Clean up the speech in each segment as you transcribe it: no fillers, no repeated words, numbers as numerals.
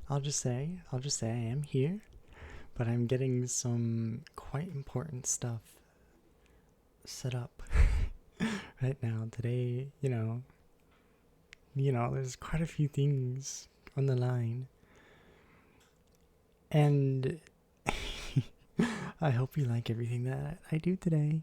I'll just say I am here, but I'm getting some quite important stuff set up right now. Today, there's quite a few things on the line. And I hope you like everything that I do today.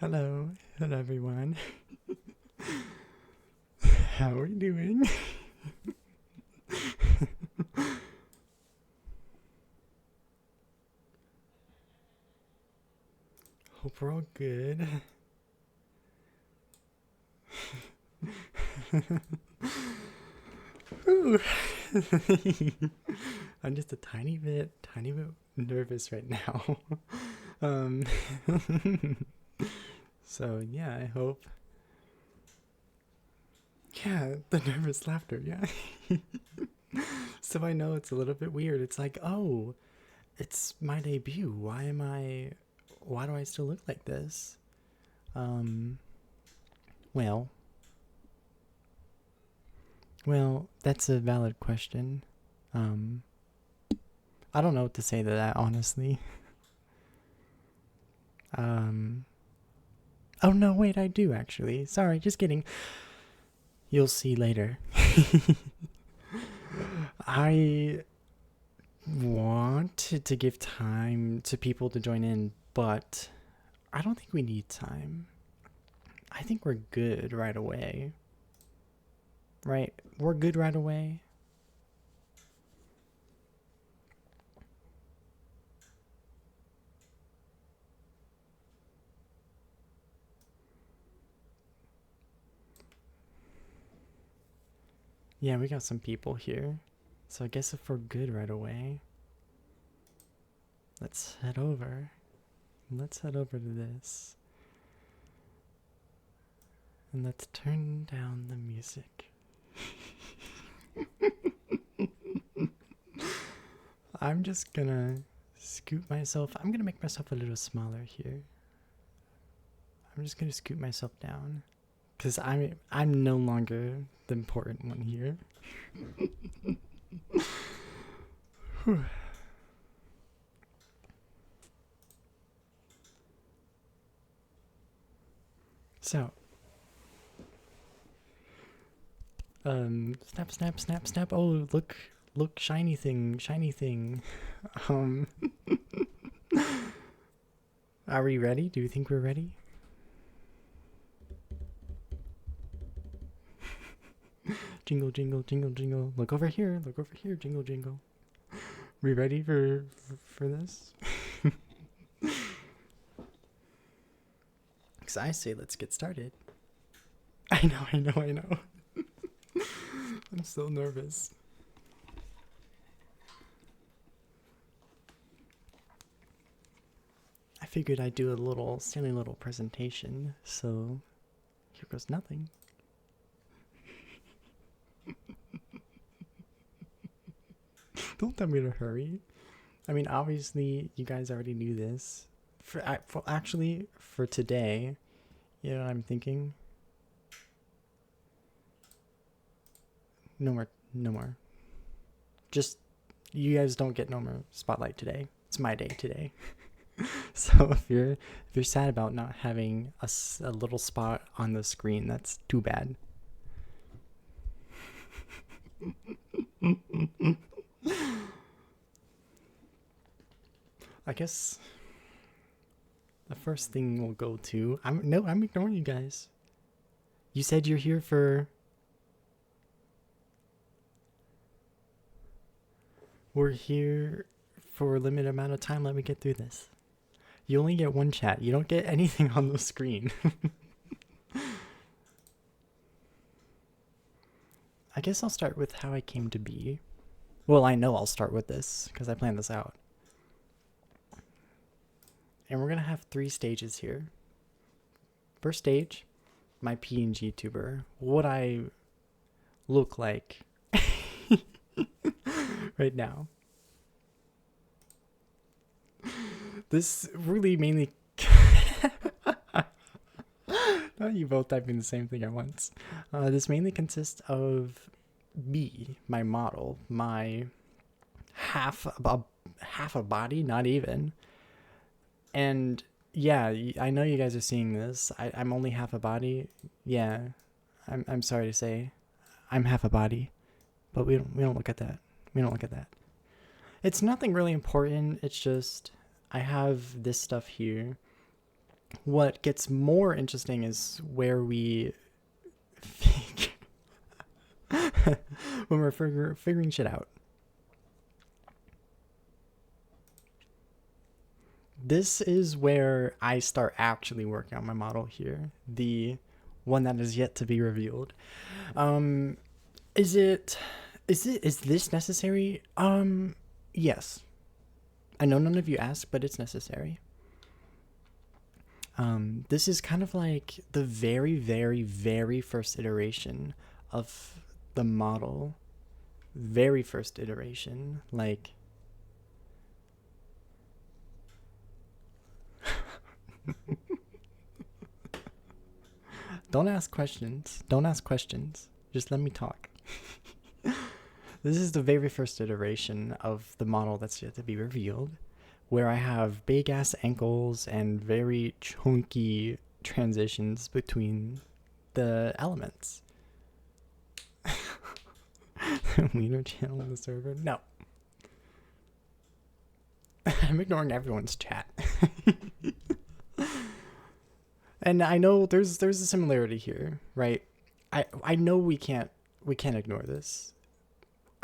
Hello everyone. How are you doing? Hope we're all good. I'm just a tiny bit nervous right now. um, so yeah, I hope. Yeah, the nervous laughter. Yeah. So I know it's a little bit weird. It's like, oh, it's my debut. Why do I still look like this? Um, well, well, that's a valid question. Um, I don't know what to say to that, honestly. Um, oh no, wait, I do actually. Sorry, just kidding. You'll see later. I wanted to give time to people to join in, but I don't think we need time. I think we're good right away. Right? We're good right away. Yeah, we got some people here. So I guess if we're good right away, let's head over. Let's head over to this. And let's turn down the music. I'm just gonna scoot myself. I'm gonna make myself a little smaller here. I'm just gonna scoot myself down. Cause I'm no longer the important one here. So, snap, snap, snap, snap. Oh, look, shiny thing, shiny thing. Um, are we ready? Do you think we're ready? Jingle, jingle, jingle, jingle. Look over here. Look over here. Jingle, jingle. We ready for this? Cause I say let's get started. I know. I'm so nervous. I figured I'd do a little silly little presentation, so here goes nothing. Don't tell me to hurry. I mean, obviously, you guys already knew this. Actually, for today, you know what I'm thinking? No more, no more. Just, you guys don't get no more spotlight today. It's my day today. So if you're sad about not having a little spot on the screen, that's too bad. I guess the first thing we'll go to. I'm ignoring you guys. You said you're here for. We're here for a limited amount of time. Let me get through this. You only get one chat. You don't get anything on the screen. I guess I'll start with how I came to be. Well, I know I'll start with this because I planned this out. And we're going to have 3 stages here. First stage, my PNG tuber. What I look like right now. This really mainly... Oh, you both typing the same thing at once. This mainly consists of me, my model, my half a body, not even. And yeah, I know you guys are seeing this. I'm only half a body. Yeah, I'm sorry to say, I'm half a body, but we don't look at that. We don't look at that. It's nothing really important. It's just I have this stuff here. What gets more interesting is where we when we're figuring shit out. This is where I start actually working on my model here. The one that is yet to be revealed. Is this necessary? Yes. I know none of you asked, but it's necessary. This is kind of like the very, very, very first iteration of the model. Very first iteration. Like... Don't ask questions. Don't ask questions. Just let me talk. This is the very first iteration of the model that's yet to be revealed, where I have big ass ankles and very chunky transitions between the elements. Wiener channel on the server? No. I'm ignoring everyone's chat. And I know there's a similarity here, right? I know we can't ignore this.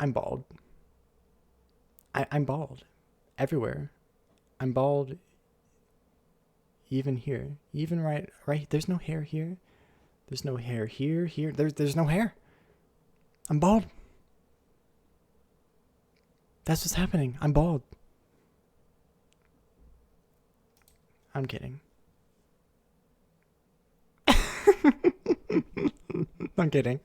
I'm bald. I'm bald. Everywhere. I'm bald. Even here. Even right. There's no hair here. There's no hair here. There's no hair. I'm bald. That's what's happening. I'm bald. I'm kidding. I'm kidding.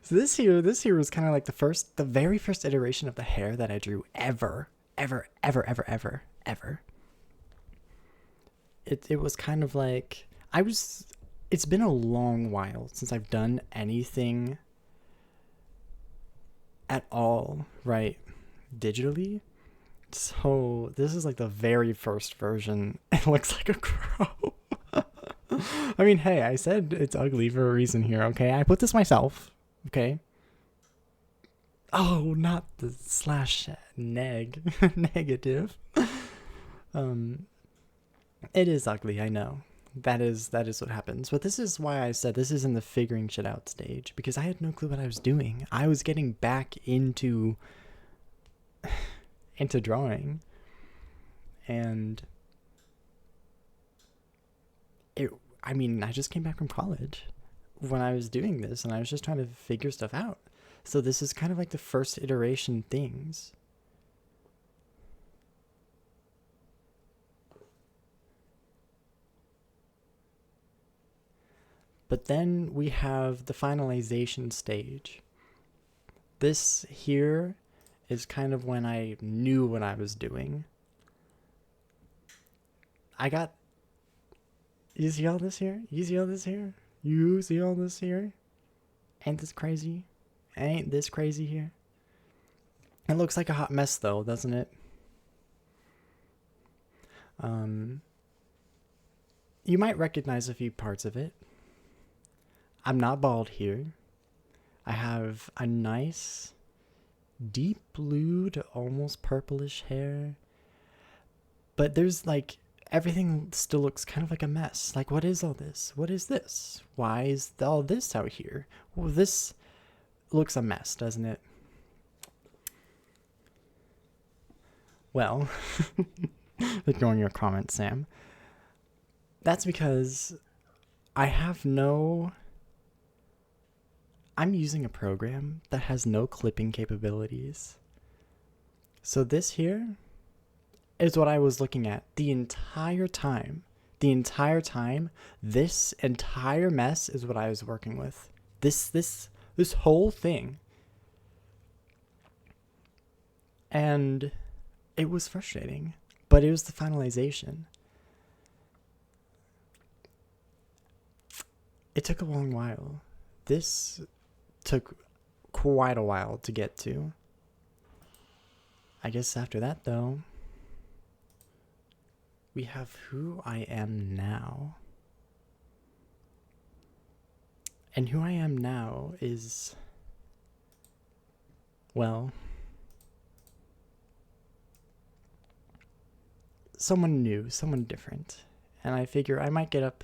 So this here was kind of like the very first iteration of the hair that I drew ever. It was kind of like it's been a long while since I've done anything at all, right, digitally. So this is like the very first version. It looks like a crow. I mean, hey, I said it's ugly for a reason here, okay? I put this myself, okay? Oh, not the / negative. It is ugly, I know. That is what happens. But this is why I said this is in the figuring shit out stage, because I had no clue what I was doing. I was getting back into drawing, and I just came back from college when I was doing this, and I was just trying to figure stuff out. So this is kind of like the first iteration things. But then we have the finalization stage. This here is kind of when I knew what I was doing. You see all this here? You see all this here? You see all this here? Ain't this crazy? Ain't this crazy here? It looks like a hot mess though, doesn't it? You might recognize a few parts of it. I'm not bald here. I have a nice deep blue to almost purplish hair. But there's like, everything still looks kind of like a mess. Like, what is all this? What is this? Why is all this out here? Well, this looks a mess, doesn't it? Well, ignoring your comment, Sam. That's because I'm using a program that has no clipping capabilities. So this here is what I was looking at the entire time. The entire time, this entire mess is what I was working with. This whole thing. And it was frustrating, but it was the finalization. It took a long while. This took quite a while to get to. I guess after that, though, we have who I am now. And who I am now is, well, someone new, someone different. And I figure I might get up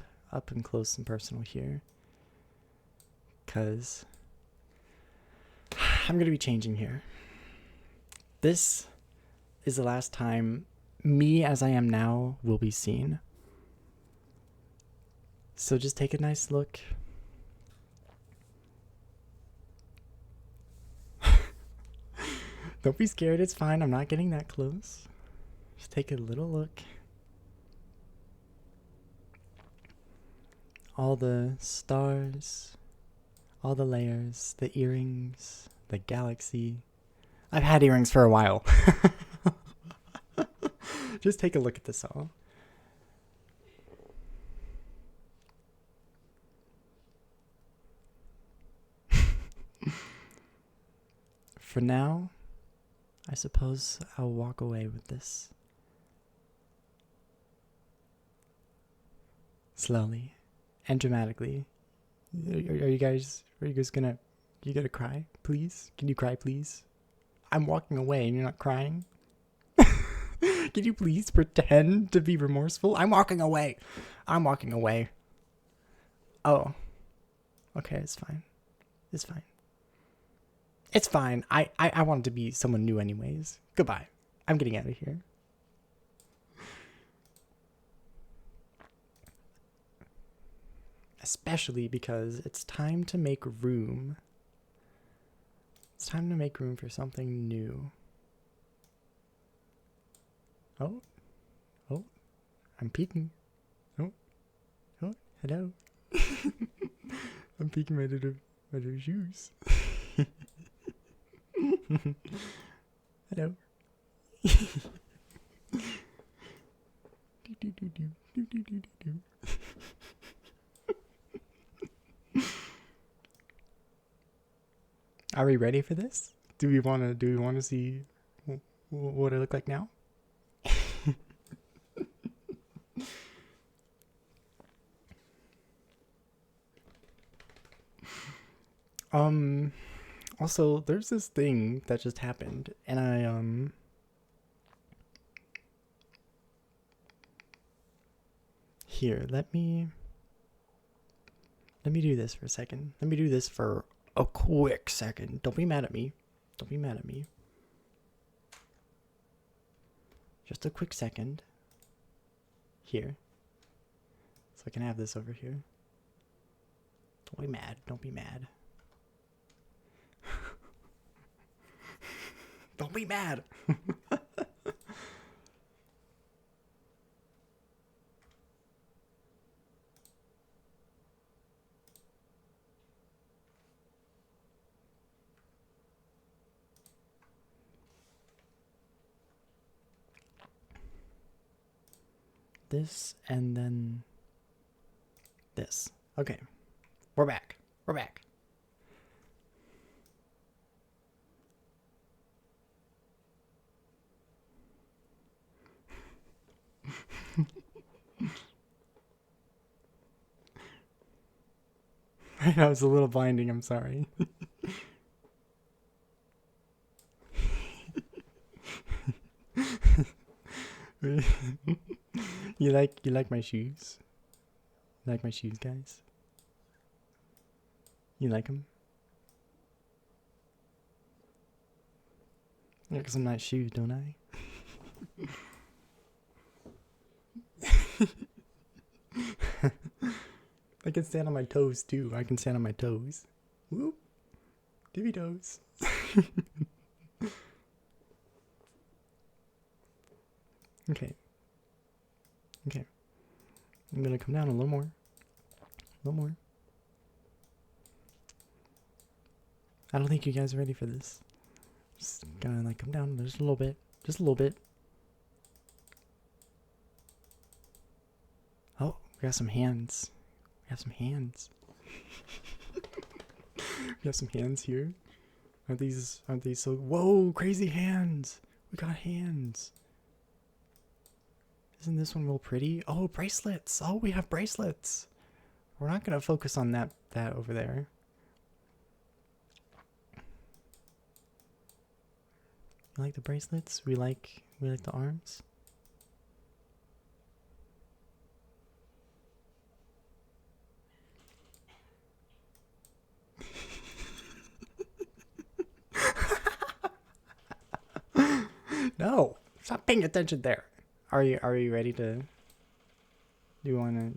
and close and personal here, because I'm going to be changing here. This is the last time me as I am now will be seen. So just take a nice look. Don't be scared, it's fine. I'm not getting that close. Just take a little look. All the stars, all the layers, the earrings, the galaxy. I've had earrings for a while. Just take a look at this all. For now, I suppose I'll walk away with this. Slowly and dramatically. Are you guys gonna cry, please? Can you cry, please? I'm walking away and you're not crying. Can you please pretend to be remorseful? I'm walking away. Oh. Okay, it's fine. It's fine. I wanted to be someone new anyways. Goodbye. I'm getting out of here. Especially because it's time to make room. It's time to make room for something new. Oh, I'm peeking. Oh, hello. I'm peeking my little shoes. Hello. Are we ready for this? Do we want to see what I look like now? Also, there's this thing that just happened, and I here, let me do this for a second. Let me do this for a quick second. Don't be mad at me. Just a quick second. Here. So I can have this over here. Don't be mad. Don't be mad. This and then this. Okay. We're back. We're back. I know it's a little blinding, I'm sorry. You like my shoes? You like my shoes, guys? You like them? Yeah, because I'm not shoes, don't I? I can stand on my toes too. I can stand on my toes. Whoop. Tippy toes. Okay. Okay. I'm gonna come down a little more. A little more. I don't think you guys are ready for this. Just gonna like come down just a little bit. Just a little bit. Oh, we got some hands. We have some hands. We have some hands here. Aren't these so whoa, crazy hands. We got hands. Isn't this one real pretty? Oh, bracelets. Oh, we have bracelets. We're not gonna focus on that over there. You like the bracelets? We like the arms. No, stop paying attention there. Are you ready to? Do you wanna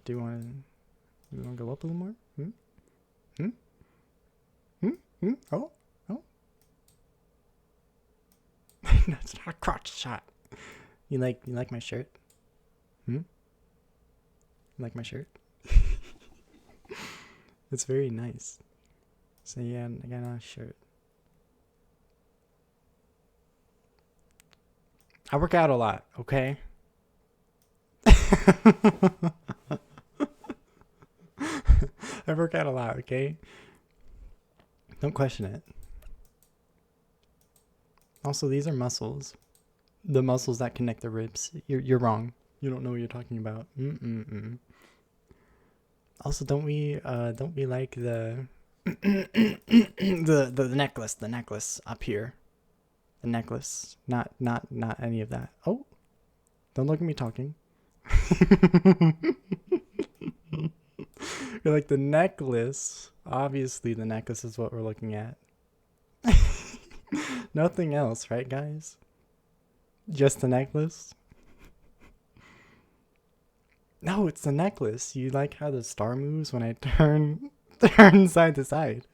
go up a little more? Oh. That's not a crotch shot. You like my shirt? You like my shirt? It's very nice. So yeah, I got a shirt. I work out a lot, okay? I work out a lot, okay? Don't question it. Also, these are muscles. The muscles that connect the ribs. You're wrong. You don't know what you're talking about. Also, don't we like the the necklace up here? The necklace. Not any of that. Oh. Don't look at me talking. You're like the necklace. Obviously, the necklace is what we're looking at. Nothing else, right, guys? Just the necklace? No, it's the necklace. You like how the star moves when I turn side to side.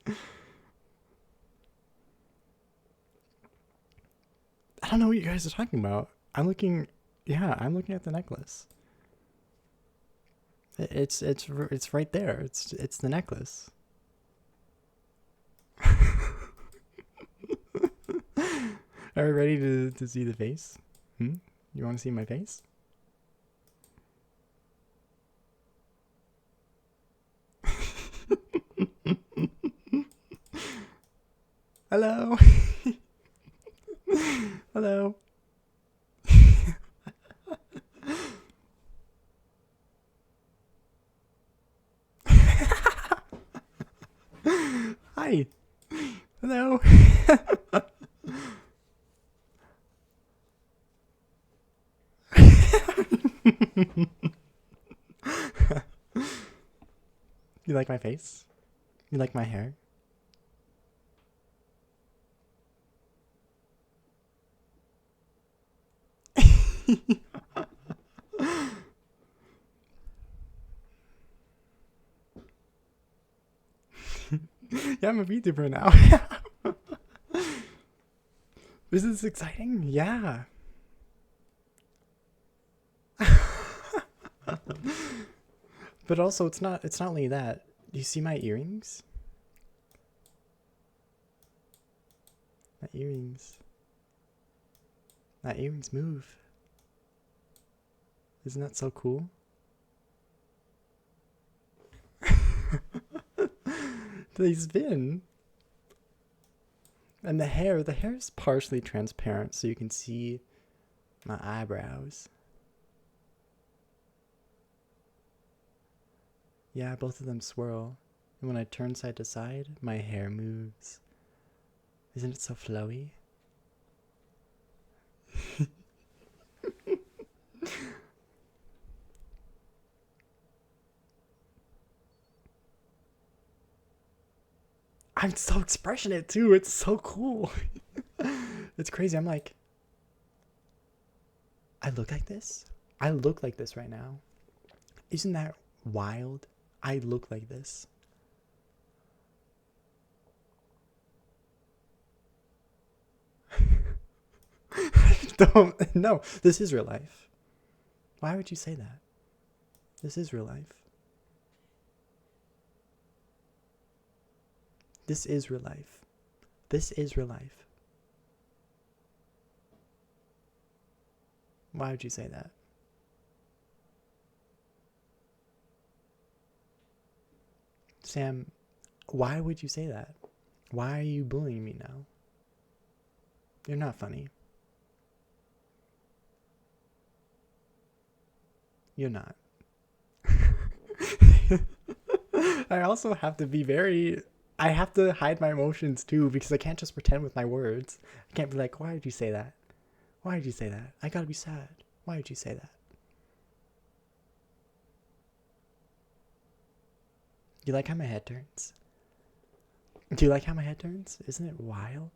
I don't know what you guys are talking about. I'm looking at the necklace. It's right there. It's the necklace. Are we ready to see the face? You want to see my face? Hello. Hello. Hi. Hello. You like my face? You like my hair? Yeah, I'm a VTuber now. Is this exciting? Yeah. But also it's not only that. Do you see my earrings? My earrings. My earrings move. Isn't that so cool? They spin. And the hair is partially transparent so you can see my eyebrows. Yeah, both of them swirl. And when I turn side to side, my hair moves. Isn't it so flowy? I'm so expressionate too. It's so cool. It's crazy. I'm like, I look like this? I look like this right now. Isn't that wild? I look like this. Don't. No, this is real life. Why would you say that? This is real life. This is real life. This is real life. Why would you say that? Sam, why would you say that? Why are you bullying me now? You're not funny. You're not. I also have to be very. I have to hide my emotions too because I can't just pretend with my words. I can't be like, why did you say that? Why did you say that? I gotta be sad. Why did you say that? You like how my head turns? Do you like how my head turns? Isn't it wild?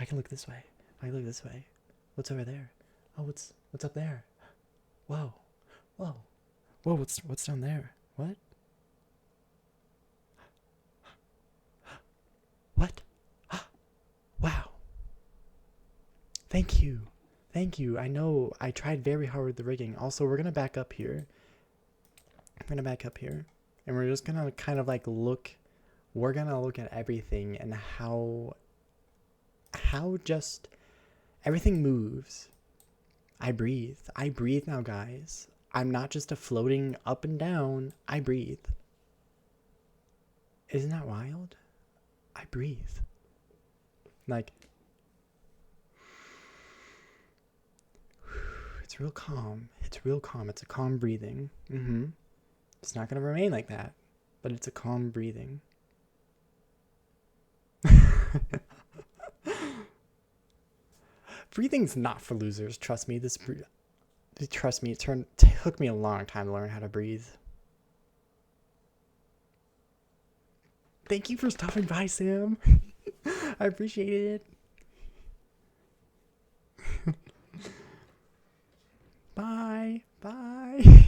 I can look this way. I can look this way. What's over there? Oh, what's up there? Whoa, whoa, whoa! What's down there? What? What? Wow. Thank you. Thank you. I know I tried very hard with the rigging. Also, we're gonna back up here. I'm gonna back up here. And we're just gonna kind of like look. We're gonna look at everything and how just everything moves. I breathe. I breathe now, guys. I'm not just a floating up and down. I breathe. Isn't that wild? I breathe. Like, it's real calm. It's real calm. It's a calm breathing. It's not going to remain like that, but it's a calm breathing. Breathing's not for losers. Trust me. Trust me. It took me a long time to learn how to breathe. Thank you for stopping by, Sam. I appreciate it. Bye. Bye.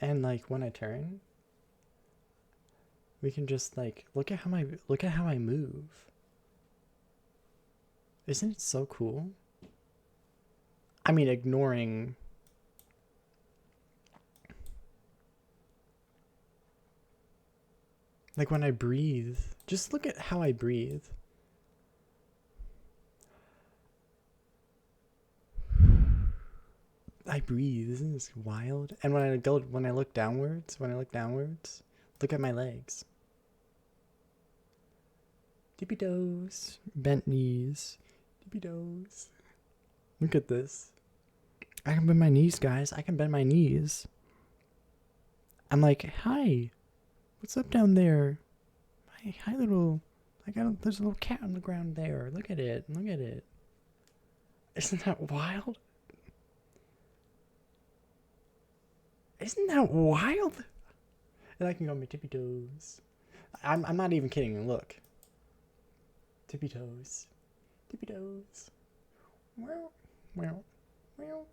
And like when I turn, we can just like look at how I move. Isn't it so cool? I mean, ignoring like when I breathe, just look at how I breathe. I breathe. Isn't this wild? And when I look downwards, look at my legs. Tippy toes, bent knees, tippy toes. Look at this. I can bend my knees, guys. I can bend my knees. I'm like, hi, what's up down there? Hi, little. There's a little cat on the ground there. Look at it. Look at it. Isn't that wild? Isn't that wild? And I can go on my tippy toes. I'm not even kidding. Look. Tippy toes. Tippy toes. Well, well, well.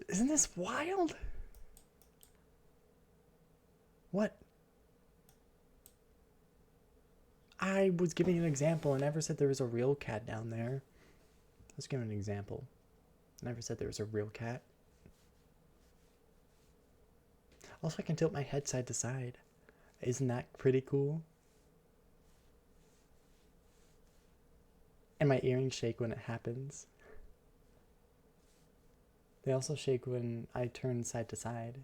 Isn't this wild? What? I was giving an example. I never said there was a real cat down there. I was giving an example. I never said there was a real cat. Also, I can tilt my head side to side. Isn't that pretty cool? And my earrings shake when it happens. They also shake when I turn side to side.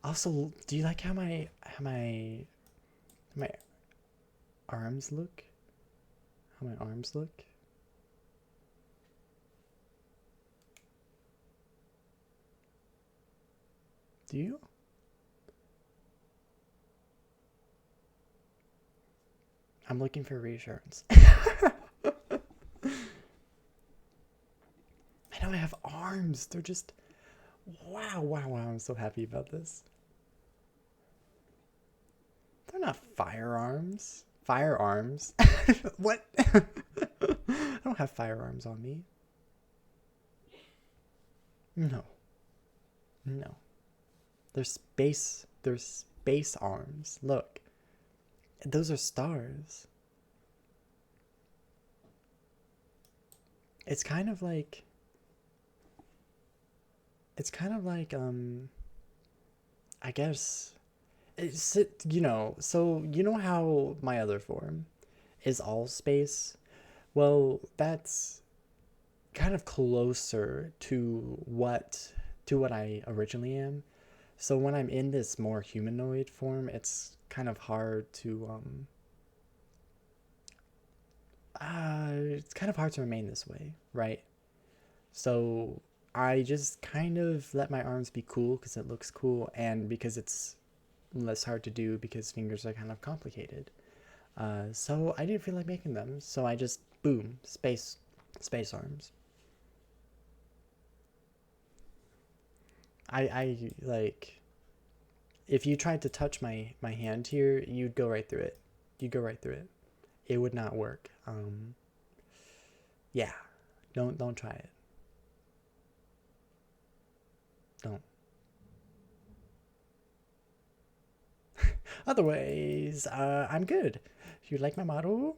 Also, do you like how my arms look? How my arms look? Do you? I'm looking for reassurance. I know I have arms. They're just wow, wow, wow. I'm so happy about this. They're not firearms. Firearms? What? I don't have firearms on me. No. No. They're space arms. Look. Those are stars. It's kind of like I guess it's, so you know how my other form is all space? Well, that's kind of closer to what I originally am. So when I'm in this more humanoid form, it's kind of hard to it's kind of hard to remain this way, right? So I just kind of let my arms be cool because it looks cool and because it's less hard to do because fingers are kind of complicated. So I didn't feel like making them, so I just boom, space arms. I like if you tried to touch my hand here, you'd go right through it. You'd go right through it. It would not work. Yeah, don't try it. Don't. Otherwise, I'm good. If you like my model,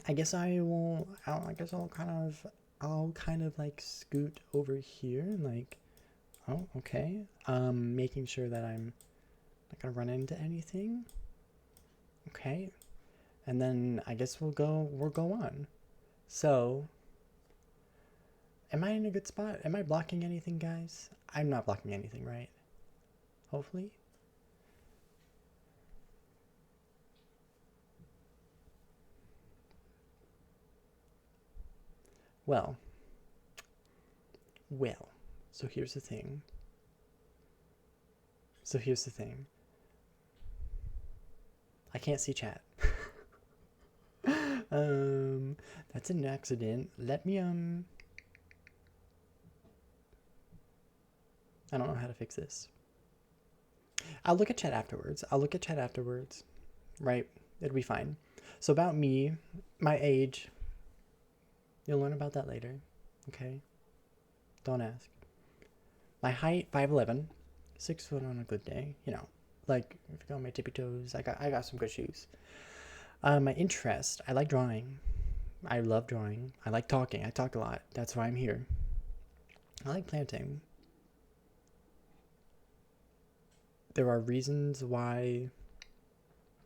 I guess I will. I guess I'll kind of like scoot over here and like. Oh, okay. Making sure that I'm not gonna run into anything. Okay, and then I guess we'll go on. So, am I in a good spot? Am I blocking anything, guys? I'm not blocking anything, right? Hopefully. Well, well. So here's the thing. So here's the thing. I can't see chat. That's an accident. Let me I don't know how to fix this. I'll look at chat afterwards. Right? It'll be fine. So about me, my age, you'll learn about that later. Okay? Don't ask. My height, 5'11", 6 foot on a good day. You know, like if you go on my tippy toes, I got some good shoes. My interest, I like drawing. I love drawing. I like talking. I talk a lot. That's why I'm here. I like planting. There are reasons why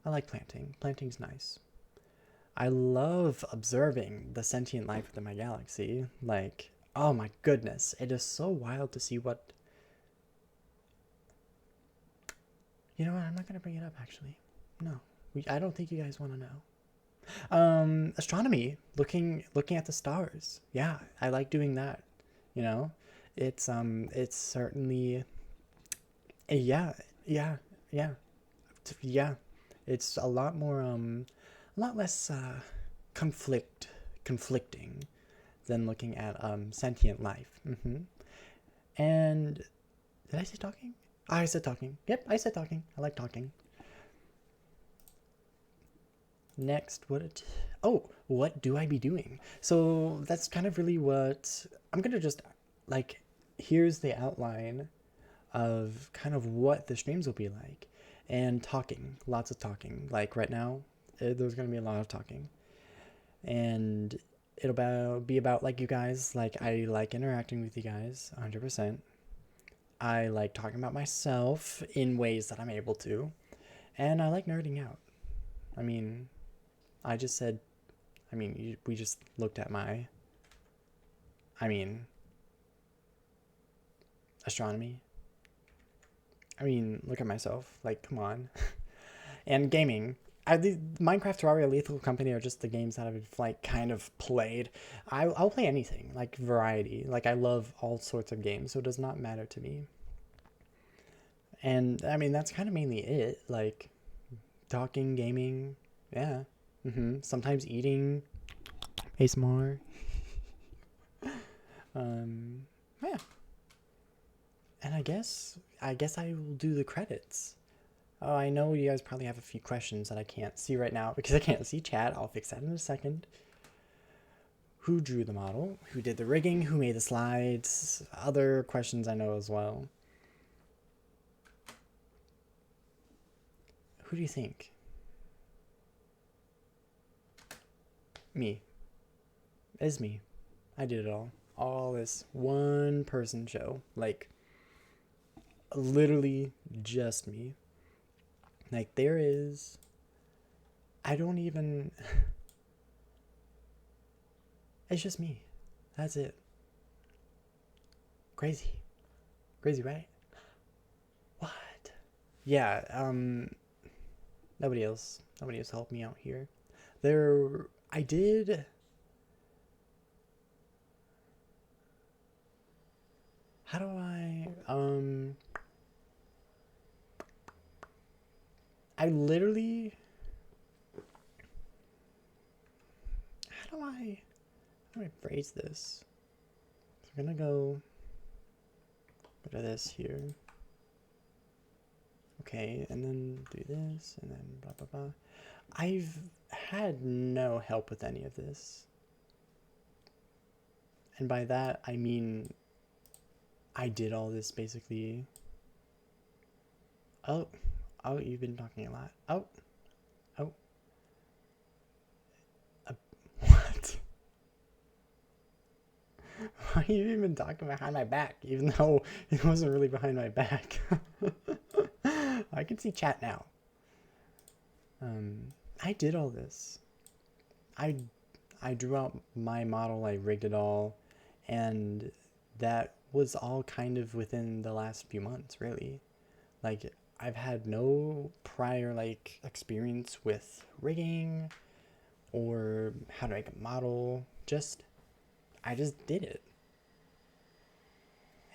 I like planting. Planting's nice. I love observing the sentient life within my galaxy. Like, oh my goodness, it is so wild to see what. You know what? I'm not gonna bring it up actually. No, I don't think you guys want to know. Astronomy, looking at the stars. Yeah, I like doing that. You know, it's certainly. Yeah, yeah, yeah, yeah. It's a lot more a lot less conflicting than looking at sentient life. And did I say talking? I said talking. Yep, I said talking. I like talking. Next, what do I be doing? So that's kind of really what I'm gonna just like. Here's the outline of kind of what the streams will be like, and talking, lots of talking. Like right now, there's gonna be a lot of talking, and be about like you guys. Like I like interacting with you guys 100%. I like talking about myself in ways that I'm able to, and I like nerding out. I mean, I just said, we just looked at my, I mean, astronomy. I mean, look at myself. Like, come on. And gaming. Minecraft, Terraria, Lethal Company are just the games that I've like kind of played. I'll play anything, like variety. Like I love all sorts of games, so it does not matter to me. And I mean, that's kind of mainly it. Like talking, gaming, yeah. Sometimes eating, ASMR. Yeah. And I guess I will do the credits. Oh, I know you guys probably have a few questions that I can't see right now because I can't see chat. I'll fix that in a second. Who drew the model? Who did the rigging? Who made the slides? Other questions I know as well. Who do you think? Me. It's me. I did it all. All this one person show. Like, literally just me. Like, there is... I don't even... It's just me. That's it. Crazy. Crazy, right? What? Yeah, nobody else helped me out here. I did... How do I literally... How do I phrase this? So I'm gonna go to this here. Okay, and then do this, and then blah, blah, blah. I've had no help with any of this. And by that, I mean, I did all this basically. Oh, you've been talking a lot. Oh. What? Why are you even talking behind my back? Even though it wasn't really behind my back. I can see chat now. I did all this. I drew out my model, I rigged it all, and that was all kind of within the last few months, really. Like, I've had no prior, like, experience with rigging or how to make a model. I just did it.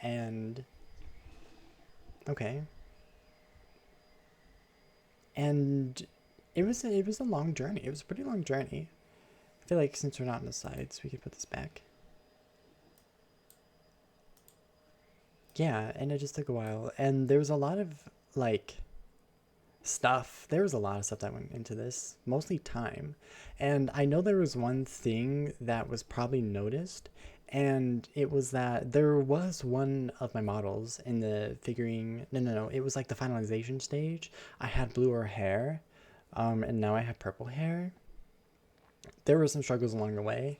And, okay. And it was a long journey. It was a pretty long journey. I feel like since we're not on the sides, we could put this back. Yeah, and it just took a while. And there was a lot of, like, stuff. There was a lot of stuff that went into this, mostly time. And I know there was one thing that was probably noticed, and it was that there was one of my models in the figuring. No. It was like the finalization stage. I had bluer hair, and now I have purple hair. There were some struggles along the way.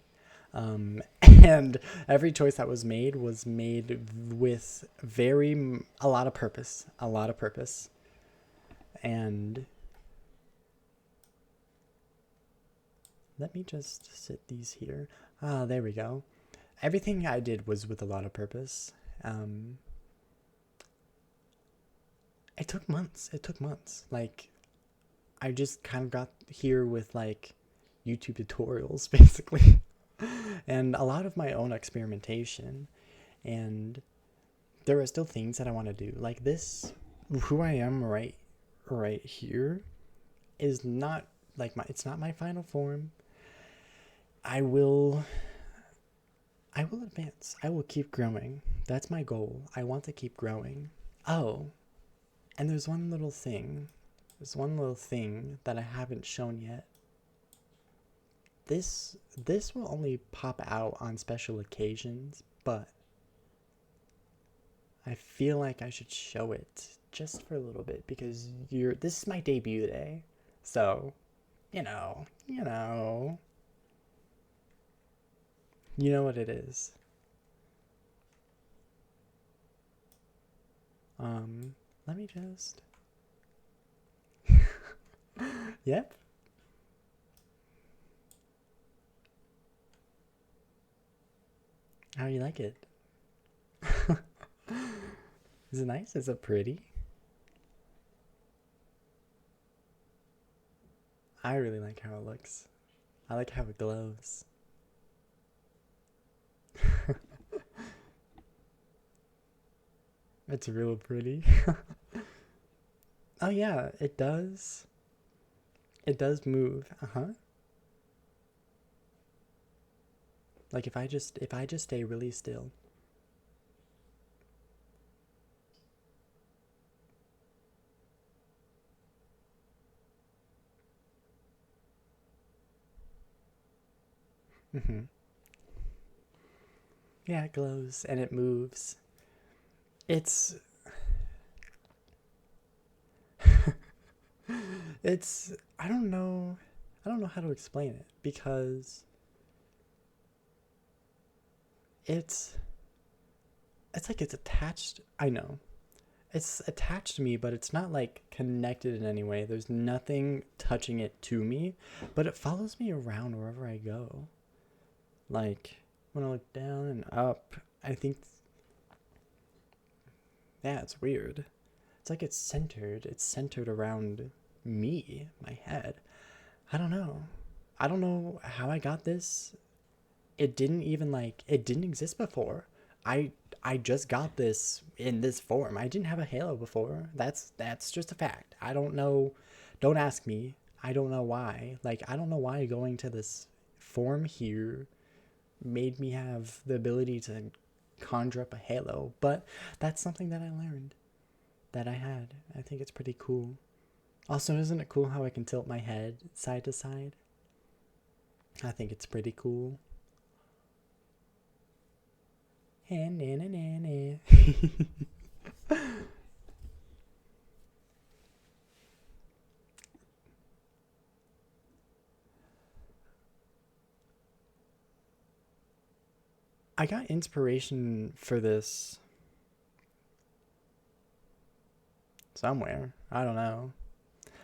And every choice that was made with a lot of purpose, and let me just sit these here. There we go. Everything I did was with a lot of purpose. It took months. Like, I just kind of got here with like YouTube tutorials basically. And a lot of my own experimentation, and there are still things that I want to do. Like this, who I am right here is not like it's not my final form. I will advance. I will keep growing. That's my goal. I want to keep growing. Oh, and there's one little thing. That I haven't shown yet. This will only pop out on special occasions, but I feel like I should show it just for a little bit because this is my debut day. So, you know, you know. You know what it is. Let me just. Yep. How you like it? Is it nice? Is it pretty? I really like how it looks. I like how it glows. It's real pretty. Oh yeah, it does. It does move. Uh-huh. Like if I just stay really still. Mhm. Yeah, it glows and it moves. It's it's I don't know. I don't know how to explain it because it's it's like it's attached. I know. It's attached to me, but it's not like connected in any way. There's nothing touching it to me, but it follows me around wherever I go. Like when I look down and up, I think yeah, it's weird. It's like it's centered. It's centered around me, my head. I don't know. I don't know how I got this. It didn't even like it didn't exist before. I I just got this in this form. I didn't have a halo before. That's just a fact. I don't know. Don't ask me. I don't know why. Like I don't know why going to this form here made me have the ability to conjure up a halo, but that's something that I learned that I had. I think it's pretty cool. Also, isn't it cool how I can tilt my head side to side? I think it's pretty cool. I got inspiration for this somewhere. I don't know.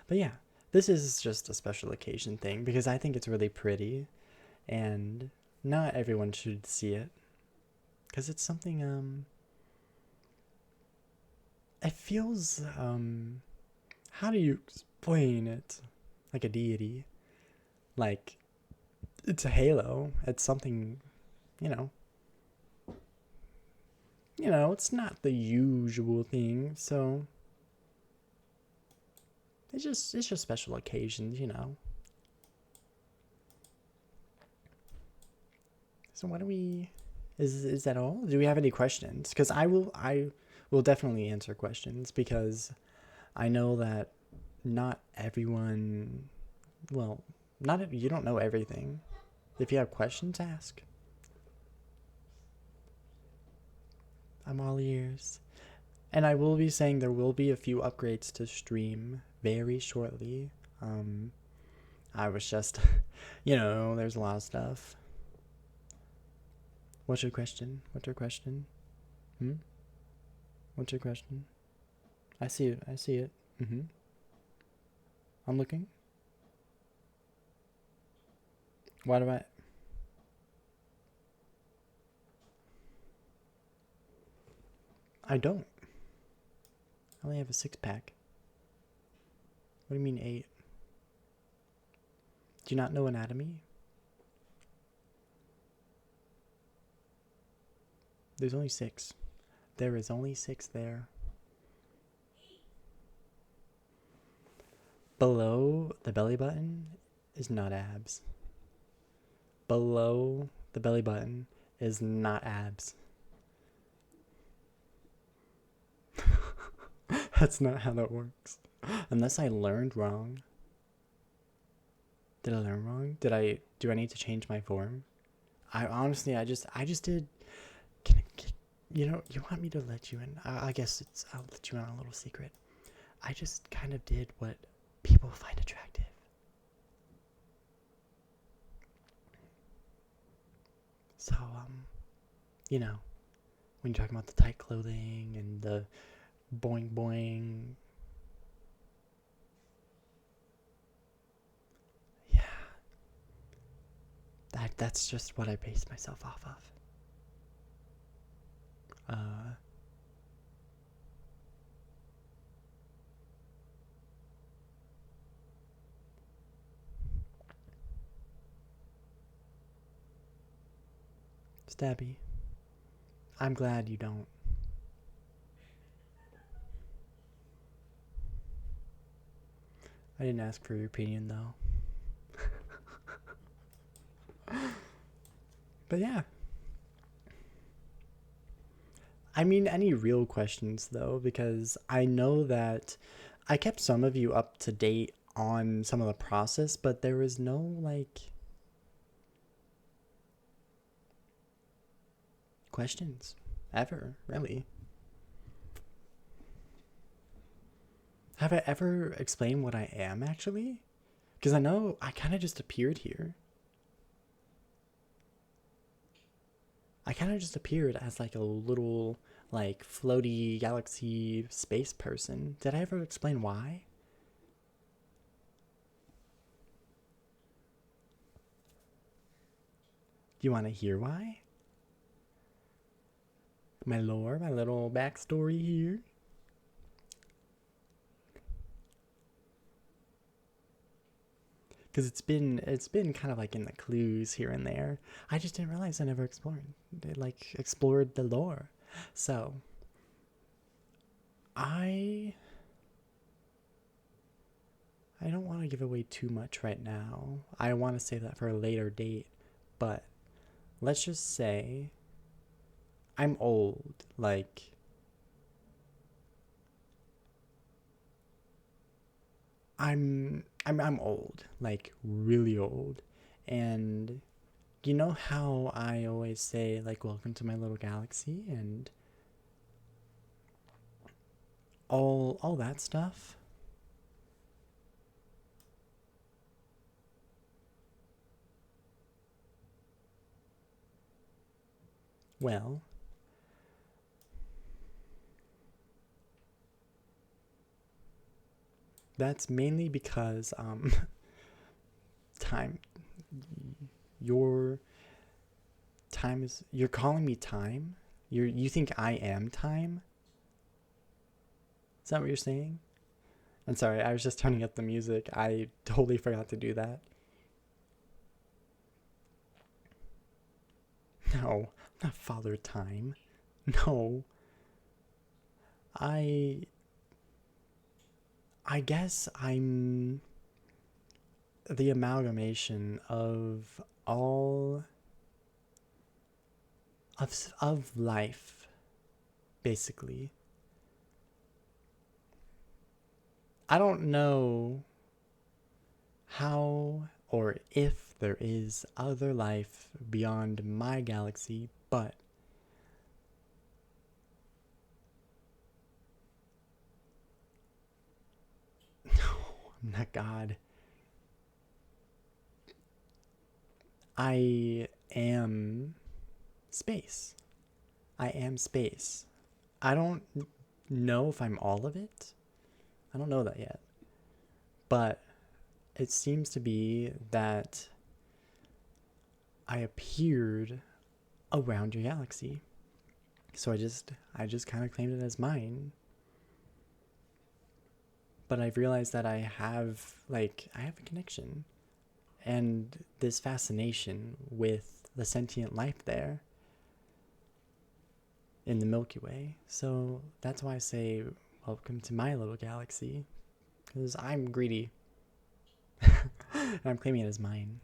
But yeah, this is just a special occasion thing because I think it's really pretty and not everyone should see it because it's something it feels how do you explain it? Like a deity. Like it's a halo. It's something, you know. It's not the usual thing, so it's just special occasions. So what do we is that all? Do we have any questions? Because I will definitely answer questions because I know that not everyone well, you don't know everything. If you have questions, ask. I'm all ears. And I will be saying there will be a few upgrades to stream very shortly. Um, I was just, there's a lot of stuff. What's your question? What's your question? Hmm? What's your question? I see it. I see it. Mm-hmm. I'm looking. Why do I don't. I only have a six pack. What do you mean eight? Do you not know anatomy? There's only six. There is only six there. Below the belly button is not abs. Below the belly button is not abs. That's not how that works. Unless I learned wrong. Did I learn wrong? Do I need to change my form? I honestly I just did can I, you want me to let you in? I guess I'll let you in on a little secret. I just kind of did what people find attractive. So, you know, when you're talking about the tight clothing and the boing boing, yeah, that's just what I base myself off of. Uh, Stabby, I'm glad you don't. I didn't ask for your opinion though. But yeah, I mean, any real questions though, because I know that I kept some of you up to date on some of the process, but there was no like questions ever, really. Have I ever explained what I am actually? Because I know I kind of just appeared here. I kind of just appeared as like a little, like, floaty galaxy space person. Did I ever explain why? Do you want to hear why? My lore, my little backstory here. Because it's been kind of like in the clues here and there. I just didn't realize I never explored the lore. So I I don't want to give away too much right now. I want to save that for a later date. But let's just say I'm old. Like, I'm old, like really old. And you know how I always say like welcome to my little galaxy and all that stuff? Well, that's mainly because time your time is you're calling me time? You think I am time? Is that what you're saying? I'm sorry, I was just turning up the music. I totally forgot to do that. No, I'm not Father Time. No. I I guess I'm the amalgamation of all of life, basically. I don't know how or if there is other life beyond my galaxy, but I'm not God. I am space. I am space. I don't know if I'm all of it. I don't know that yet. But it seems to be that I appeared around your galaxy. So I just kind of claimed it as mine. But I've realized that I have a connection and this fascination with the sentient life there in the Milky Way. So that's why I say welcome to my little galaxy, because I'm greedy and I'm claiming it as mine.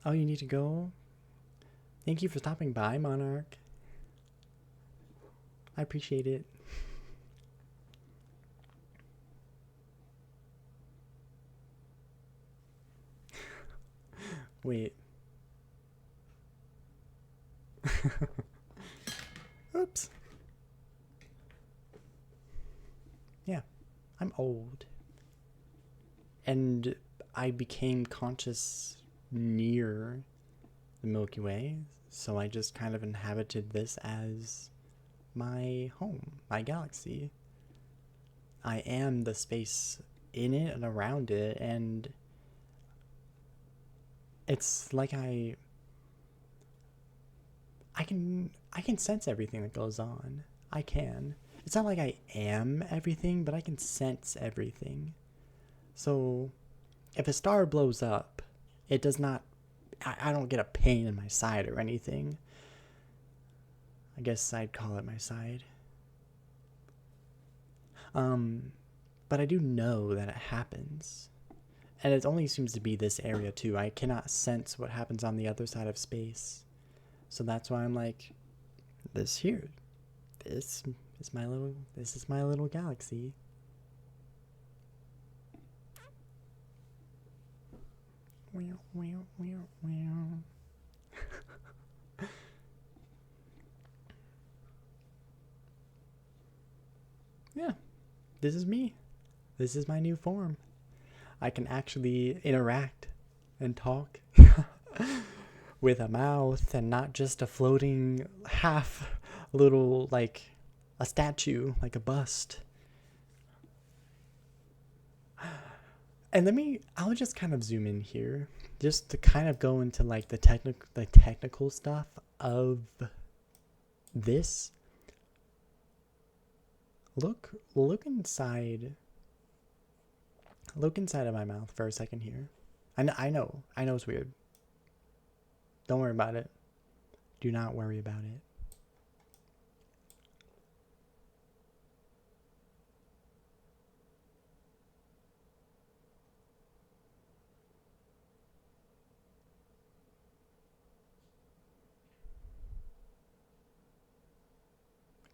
Oh, you need to go? Thank you for stopping by, Monarch. I appreciate it. Wait. Oops. Yeah, I'm old. And I became conscious near the Milky Way, so I just kind of inhabited this as my home, my galaxy. I am the space in it and around it, and it's like I can sense everything that goes on. I can. It's not like I am everything, but I can sense everything. So if a star blows up, it does not, I don't get a pain in my side or anything. I guess I'd call it my side. But I do know that it happens. And it only seems to be this area too. I cannot sense what happens on the other side of space. So that's why I'm like, this here. This is my little galaxy. Yeah, this is me. This is my new form. I can actually interact and talk with a mouth and not just a floating half little, like a statue, like a bust. And I'll just kind of zoom in here just to kind of go into like the technical stuff of this. Look inside. Look inside of my mouth for a second here. I know it's weird. Don't worry about it. Do not worry about it.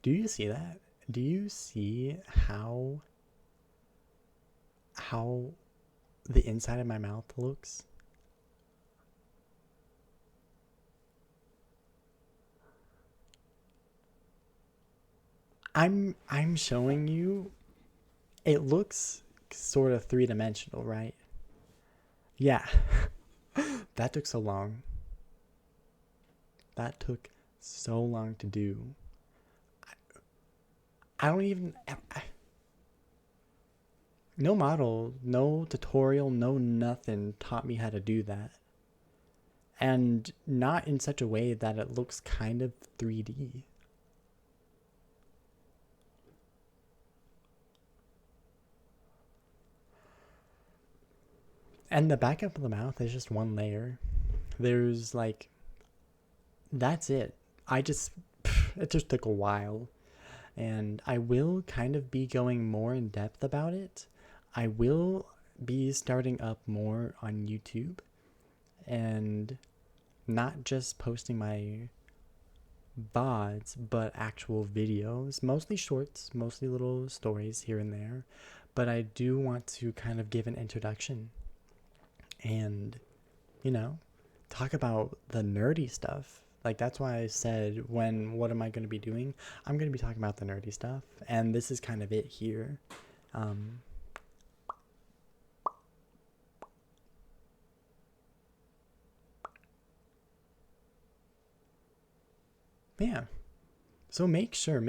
Do you see that? Do you see how the inside of my mouth looks? I'm showing you. It looks sort of three-dimensional, right? Yeah. That took so long. That took so long to do. I don't even. No model, no tutorial, no nothing taught me how to do that. And not in such a way that it looks kind of 3D. And the back of the mouth is just one layer. There's like, that's it. It just took a while. And I will kind of be going more in depth about it. I will be starting up more on YouTube and not just posting my VODs, but actual videos, mostly shorts, mostly little stories here and there. But I do want to kind of give an introduction and, talk about the nerdy stuff. Like, that's why I said, what am I going to be doing? I'm going to be talking about the nerdy stuff, and this is kind of it here. Yeah. So make sure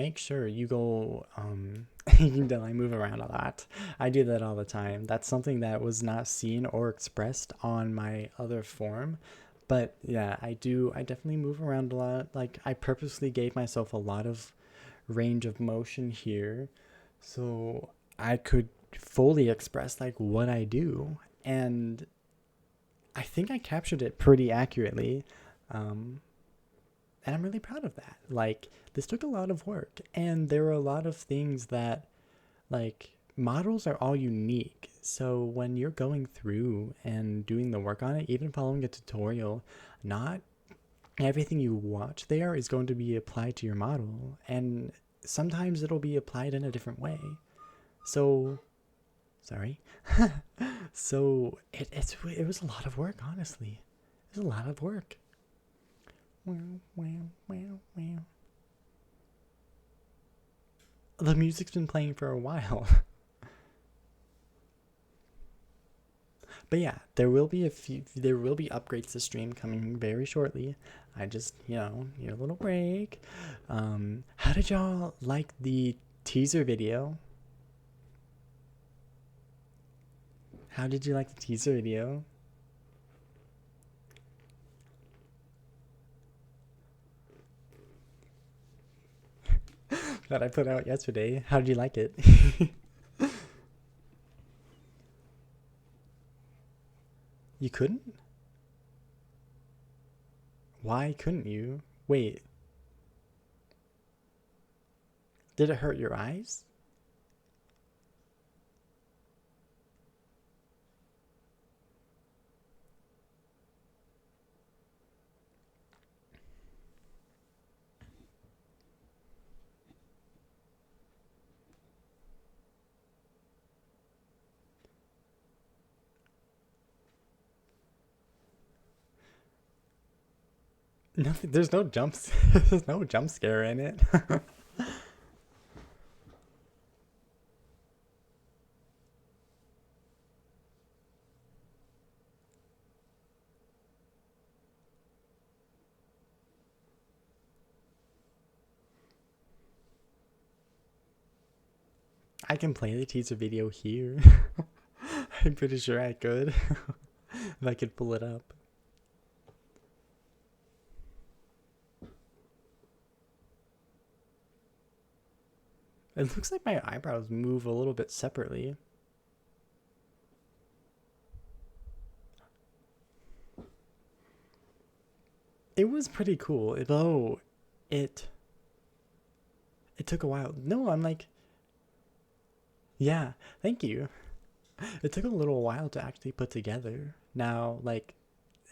you go, that I move around a lot. I do that all the time. That's something that was not seen or expressed on my other form. But yeah, I definitely move around a lot. Like, I purposely gave myself a lot of range of motion here so I could fully express like what I do. And I think I captured it pretty accurately. And I'm really proud of that. Like, this took a lot of work, and there were a lot of things that, like, models are all unique. So when you're going through and doing the work on it, even following a tutorial, not everything you watch there is going to be applied to your model, and sometimes it'll be applied in a different way. So, sorry. So it was a lot of work, honestly. It's a lot of work. Wow, wow, wow, wow. The music's been playing for a while. But yeah, there will be upgrades to stream coming very shortly. I just, need a little break. How did y'all like the teaser video? How did you like the teaser video? That I put out yesterday. How did you like it? You couldn't? Why couldn't you? Wait, did it hurt your eyes? Nothing. There's no jumps. There's no jump scare in it. I can play the teaser video here. I'm pretty sure I could. If I could pull it up. It looks like my eyebrows move a little bit separately. It was pretty cool, though it it took a while. No, I'm like, yeah, thank you. It took a little while to actually put together. Now, like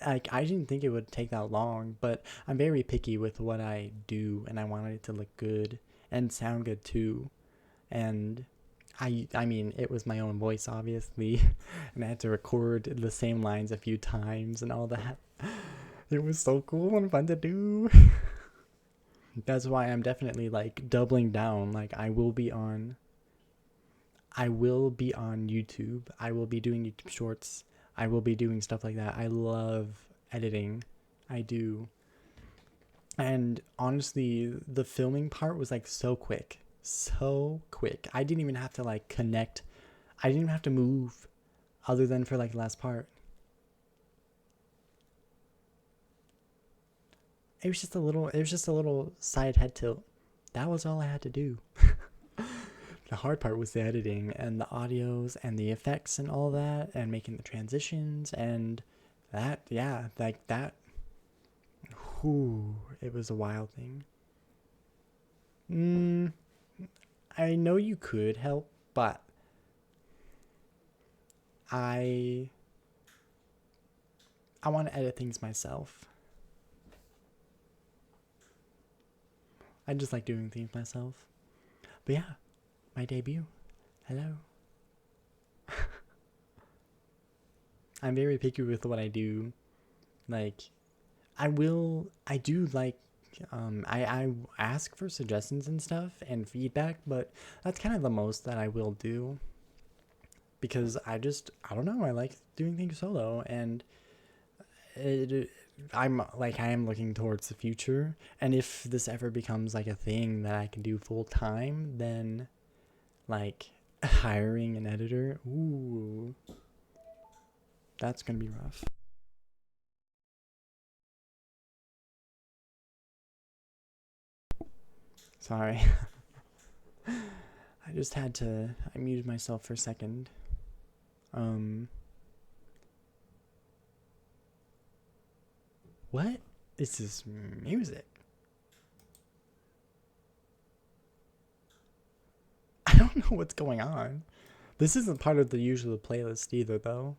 I didn't think it would take that long, but I'm very picky with what I do, and I wanted it to look good and sound good too. And I mean, it was my own voice, obviously, and I had to record the same lines a few times and all that. It was so cool and fun to do. That's why I'm definitely like doubling down. Like I will be on YouTube. I will be doing YouTube shorts. I will be doing stuff like that. I love editing. I do. And honestly, the filming part was like so quick. So quick. I didn't even have to like connect. I didn't even have to move other than for like the last part. It was just a little side head tilt. That was all I had to do. The hard part was the editing and the audios and the effects and all that and making the transitions and that, yeah, like that. Whew, it was a wild thing. Mm, I know you could help, but I I want to edit things myself. I just like doing things myself. But yeah, my debut. Hello. I'm very picky with what I do. Like I do like I ask for suggestions and stuff and feedback, but that's kind of the most that I will do because I don't know, I like doing things solo and it I am looking towards the future, and if this ever becomes like a thing that I can do full time, then like hiring an editor, ooh, that's going to be rough. Sorry. I just had to. I muted myself for a second. Um, what is this music? I don't know what's going on. This isn't part of the usual playlist either, though.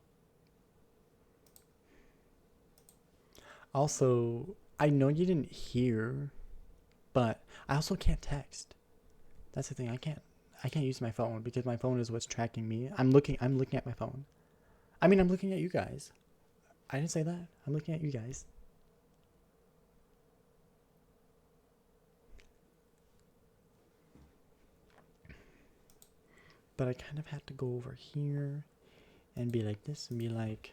Also, I know you didn't hear, but I also can't text. That's the thing. I can't use my phone because my phone is what's tracking me. I'm looking at my phone. I mean, I'm looking at you guys. I didn't say that. I'm looking at you guys. But I kind of had to go over here and be like this and be like,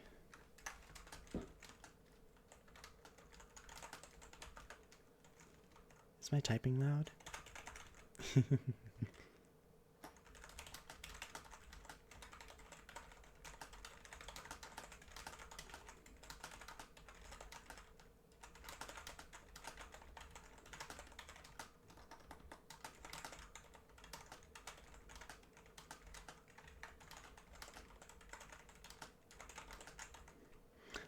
is my typing loud?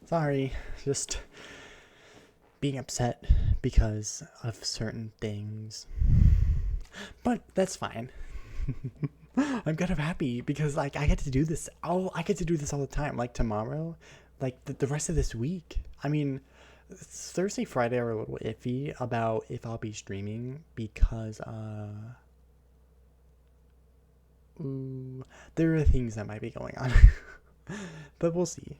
Sorry, just being upset because of certain things. But that's fine. I'm kind of happy because like I get to do this. Oh, I get to do this all the time. Like tomorrow, like the rest of this week. I mean, Thursday, Friday are a little iffy about if I'll be streaming because ooh, there are things that might be going on. But we'll see.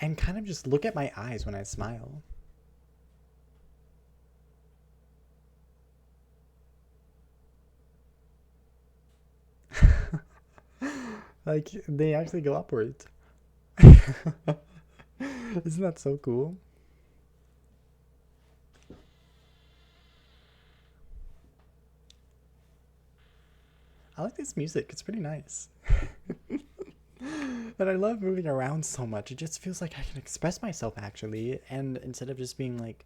And kind of just look at my eyes when I smile. Like, they actually go upwards. Isn't that so cool? I like this music. It's pretty nice. And I love moving around so much. It just feels like I can express myself, actually. And instead of just being like,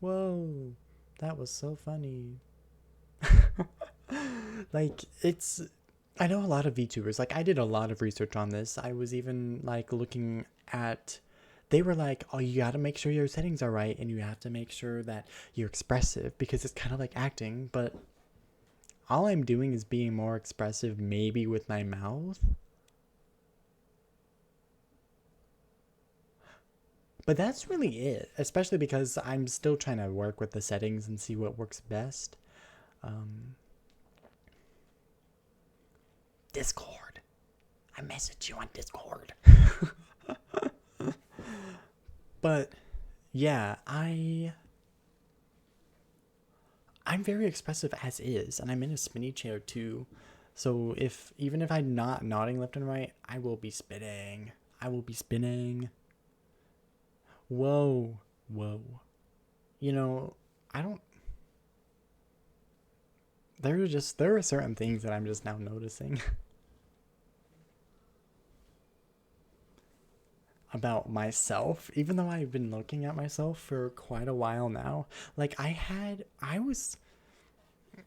whoa, that was so funny. Like, it's. I know a lot of VTubers. Like, I did a lot of research on this. I was even, like, looking at. They were like, oh, you gotta make sure your settings are right, and you have to make sure that you're expressive because it's kind of like acting, but all I'm doing is being more expressive, maybe with my mouth. But that's really it, especially because I'm still trying to work with the settings and see what works best. Um, Discord. I messaged you on Discord. But yeah, I'm very expressive as is, and I'm in a spinny chair too. So even if I'm not nodding left and right, I will be spinning. I will be spinning. Whoa, whoa. You know, I don't. There are certain things that I'm just now noticing about myself, even though I've been looking at myself for quite a while now. Like I was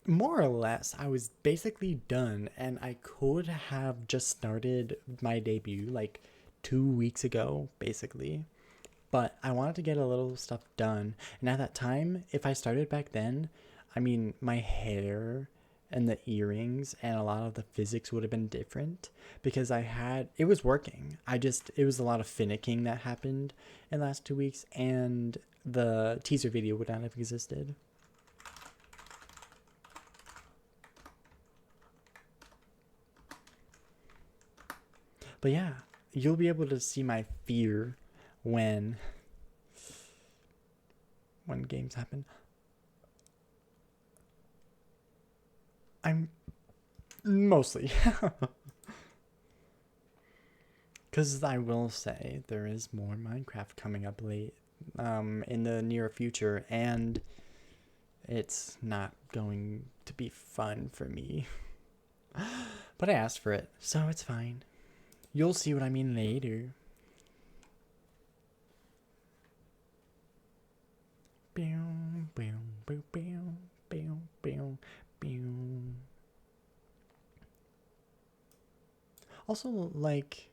more or less, I was basically done, and I could have just started my debut like 2 weeks ago, basically. But I wanted to get a little stuff done. And at that time, if I started back then, I mean, my hair and the earrings and a lot of the physics would have been different because it was working. It was a lot of finicking that happened in the last 2 weeks, and the teaser video would not have existed. But yeah, you'll be able to see my fear when games happen. I'm mostly. Because I will say there is more Minecraft coming up in the near future, and it's not going to be fun for me. But I asked for it, so it's fine. You'll see what I mean later. Also, like,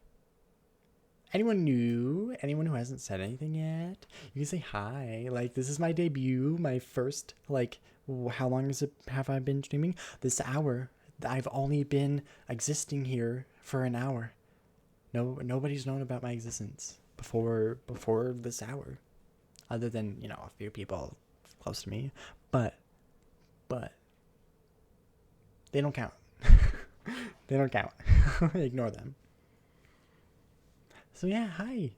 anyone new? Anyone who hasn't said anything yet? You can say hi. Like, this is my debut, my first, like, how long have I been streaming? This hour. I've only been existing here for an hour. Nobody's known about my existence before this hour, other than a few people close to me. But They don't count. They don't count. Ignore them. So yeah, hi.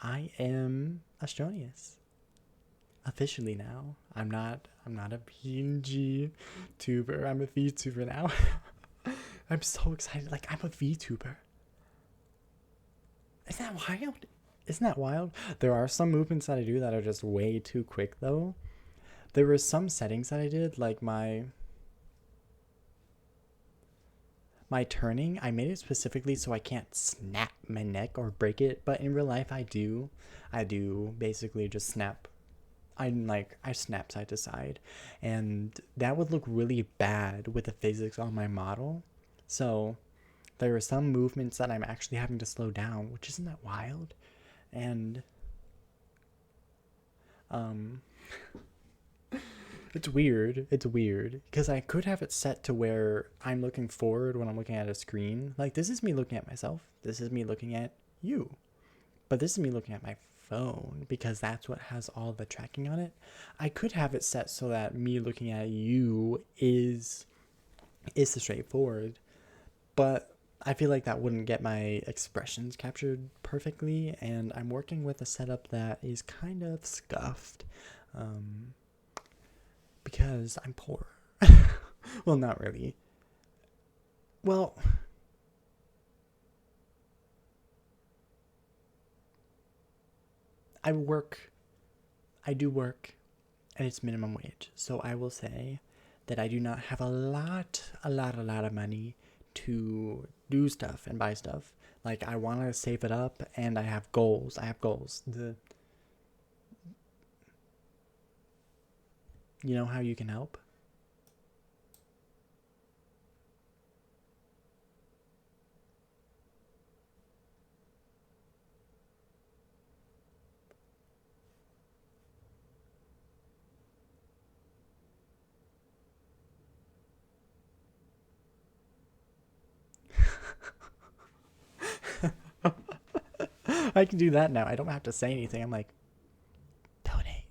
I am Astronius. Officially now. I'm not a PNG tuber. I'm a VTuber now. I'm so excited. Like, I'm a VTuber. Isn't that wild? Isn't that wild? There are some movements that I do that are just way too quick though. There were some settings that I did, like my turning. I made it specifically so I can't snap my neck or break it, but in real life I do basically just snap. I snap side to side, and that would look really bad with the physics on my model. So there are some movements that I'm actually having to slow down, which isn't that wild. And it's weird. It's weird because I could have it set to where I'm looking forward when I'm looking at a screen. Like, this is me looking at myself. This is me looking at you. But this is me looking at my phone because that's what has all the tracking on it. I could have it set so that me looking at you is the straightforward, but I feel like that wouldn't get my expressions captured perfectly, and I'm working with a setup that is kind of scuffed, because I'm poor. Well, not really. Well, I do work, and it's minimum wage. So I will say that I do not have a lot of money to do stuff and buy stuff. Like, I want to save it up, and I have goals. You know how you can help? I can do that now. I don't have to say anything. I'm like, donate.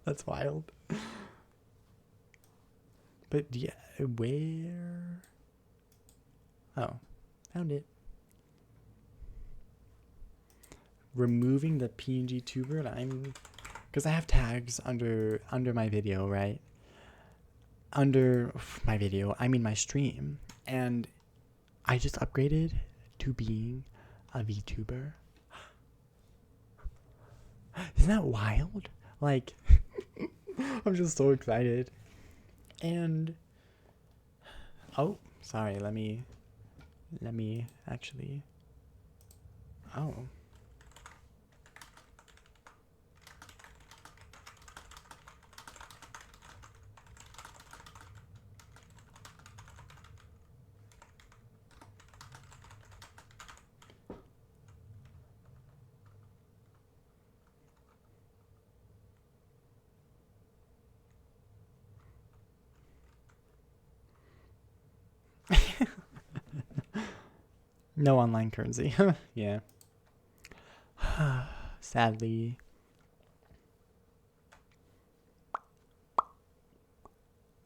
That's wild. But yeah, where? Oh, found it. Removing the PNG tuber, and I'm, because I have tags under my video, right? Under my video, I mean my stream, and I just upgraded to being a VTuber. Isn't that wild? Like, I'm just so excited. And oh, sorry, let me actually. Oh. No online currency. Yeah. Sadly.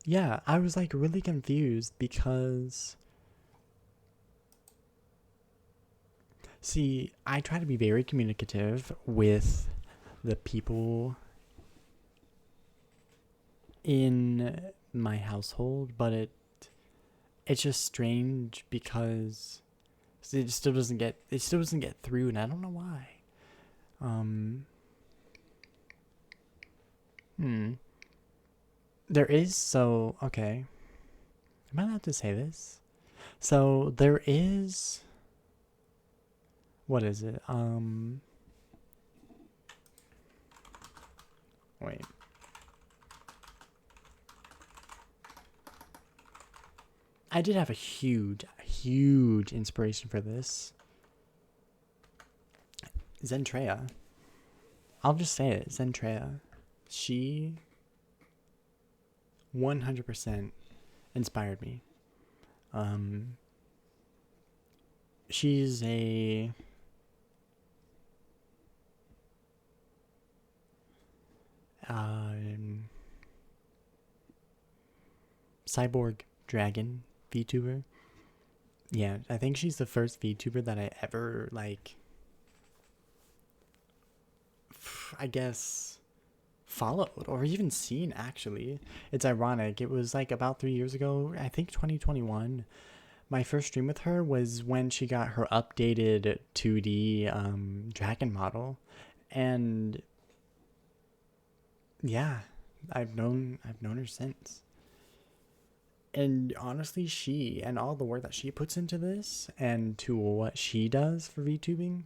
Yeah, I was like really confused because, see, I try to be very communicative with the people in my household, but it's just strange because it still doesn't get through, and I don't know why. There is, so okay. Am I allowed to say this? So there is, what is it? Wait. I did have a huge inspiration for this. Zentrea. I'll just say it. Zentrea. She 100% inspired me. She's a Um, Cyborg Dragon VTuber. Yeah, I think she's the first VTuber that I ever like. I guess followed or even seen actually. It's ironic. It was like about 3 years ago. I think 2021. My first stream with her was when she got her updated 2D dragon model, and yeah, I've known her since. And honestly, she and all the work that she puts into this and to what she does for VTubing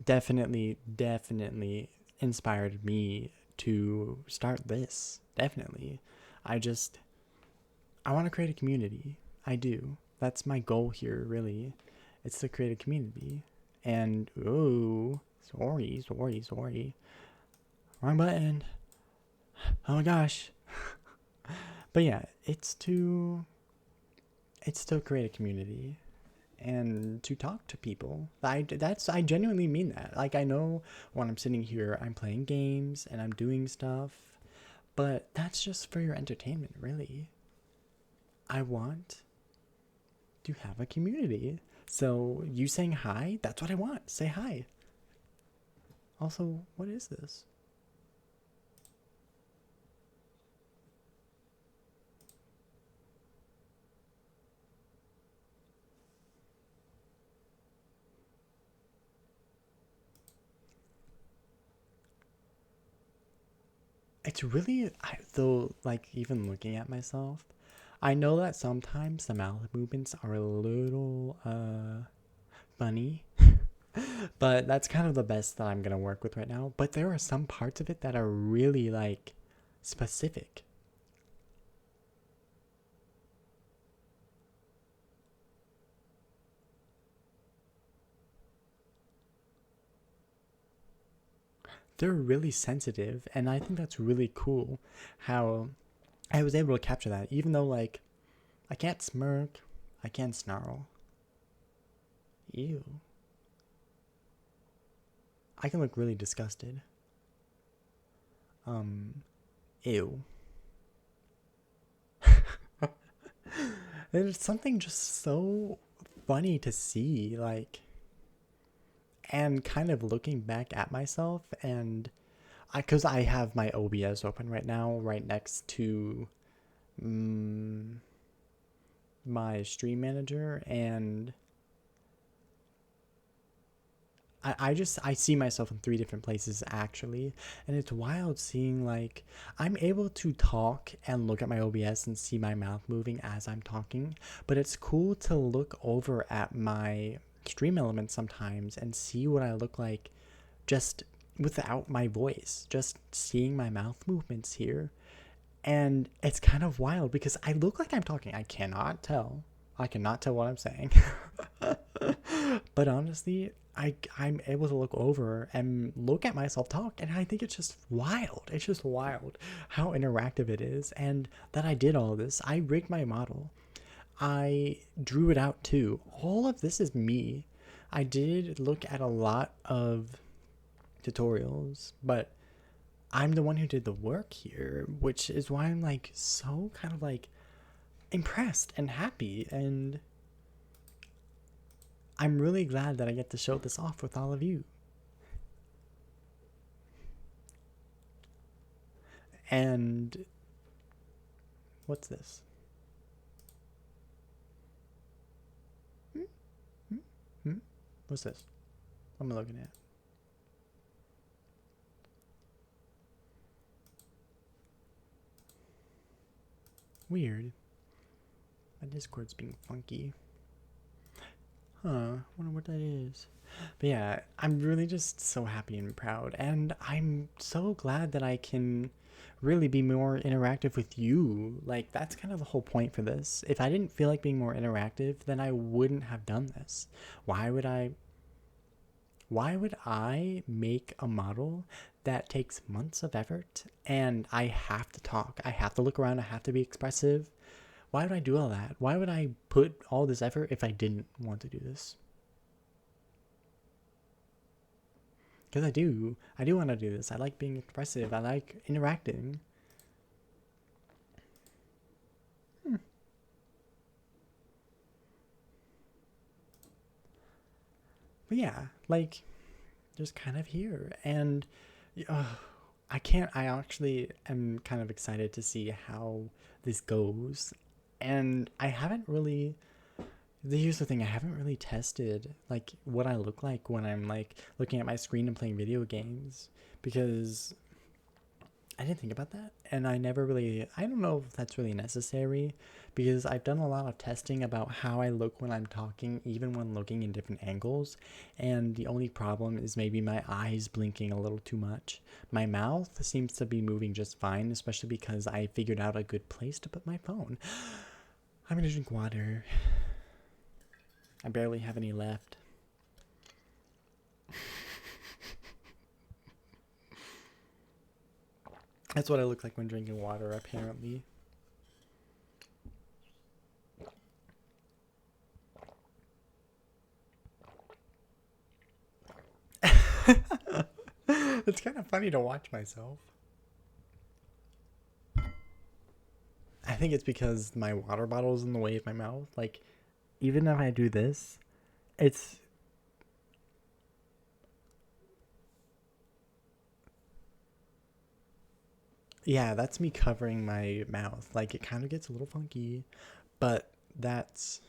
definitely inspired me to start this. Definitely. I just I want to create a community. I do. That's my goal here, really. It's to create a community. And oh, sorry. Wrong button. Oh my gosh. But yeah, it's to create a community and to talk to people. I genuinely mean that. Like I know when I'm sitting here, I'm playing games and I'm doing stuff, but that's just for your entertainment, really. I want to have a community. So you saying hi, that's what I want. Say hi. Also, what is this? It's really, though, like even looking at myself, I know that sometimes the mouth movements are a little funny, but that's kind of the best that I'm gonna work with right now. But there are some parts of it that are really like specific. They're really sensitive, and I think that's really cool how I was able to capture that, even though like I can't smirk, I can't snarl. Ew. I can look really disgusted. Um, ew. There's something just so funny to see, like, and kind of looking back at myself, and because I have my OBS open right now, right next to mm, my stream manager, and I see myself in three different places actually, and it's wild seeing like I'm able to talk and look at my OBS and see my mouth moving as I'm talking, but it's cool to look over at my stream elements sometimes and see what I look like just without my voice, just seeing my mouth movements here. And it's kind of wild because I look like I'm talking. I cannot tell. I cannot tell what I'm saying. But honestly, I'm able to look over and look at myself talk, and I think it's just wild. It's just wild how interactive it is, and that I did all of this. I rigged my model. I drew it out too. All of this is me. I did look at a lot of tutorials, but I'm the one who did the work here, which is why I'm like so kind of like impressed and happy, and I'm really glad that I get to show this off with all of you. And what's this? Hmm? Hmm? Hmm? What's this? What am I looking at? Weird. My Discord's being funky. Huh. Wonder what that is. But yeah, I'm really just so happy and proud. And I'm so glad that I can really be more interactive with you. Like, that's kind of the whole point for this. If I didn't feel like being more interactive, then I wouldn't have done this. Why would I? Why would I make a model that takes months of effort and I have to talk? I have to look around, I have to be expressive. Why would I do all that? Why would I put all this effort if I didn't want to do this? Because I do want to do this. I like being expressive. I like interacting. But yeah, like, just kind of here. And uh, I actually am kind of excited to see how this goes. And I haven't really, here's the thing, I haven't really tested like what I look like when I'm like looking at my screen and playing video games, because I didn't think about that, and I never really, I don't know if that's really necessary, because I've done a lot of testing about how I look when I'm talking, even when looking in different angles, and the only problem is maybe my eyes blinking a little too much. My mouth seems to be moving just fine, especially because I figured out a good place to put my phone. I'm gonna drink water. I barely have any left. That's what I look like when drinking water, apparently. It's kind of funny to watch myself. I think it's because my water bottle is in the way of my mouth. Like, even if I do this, it's. Yeah, that's me covering my mouth. Like, it kind of gets a little funky, but that's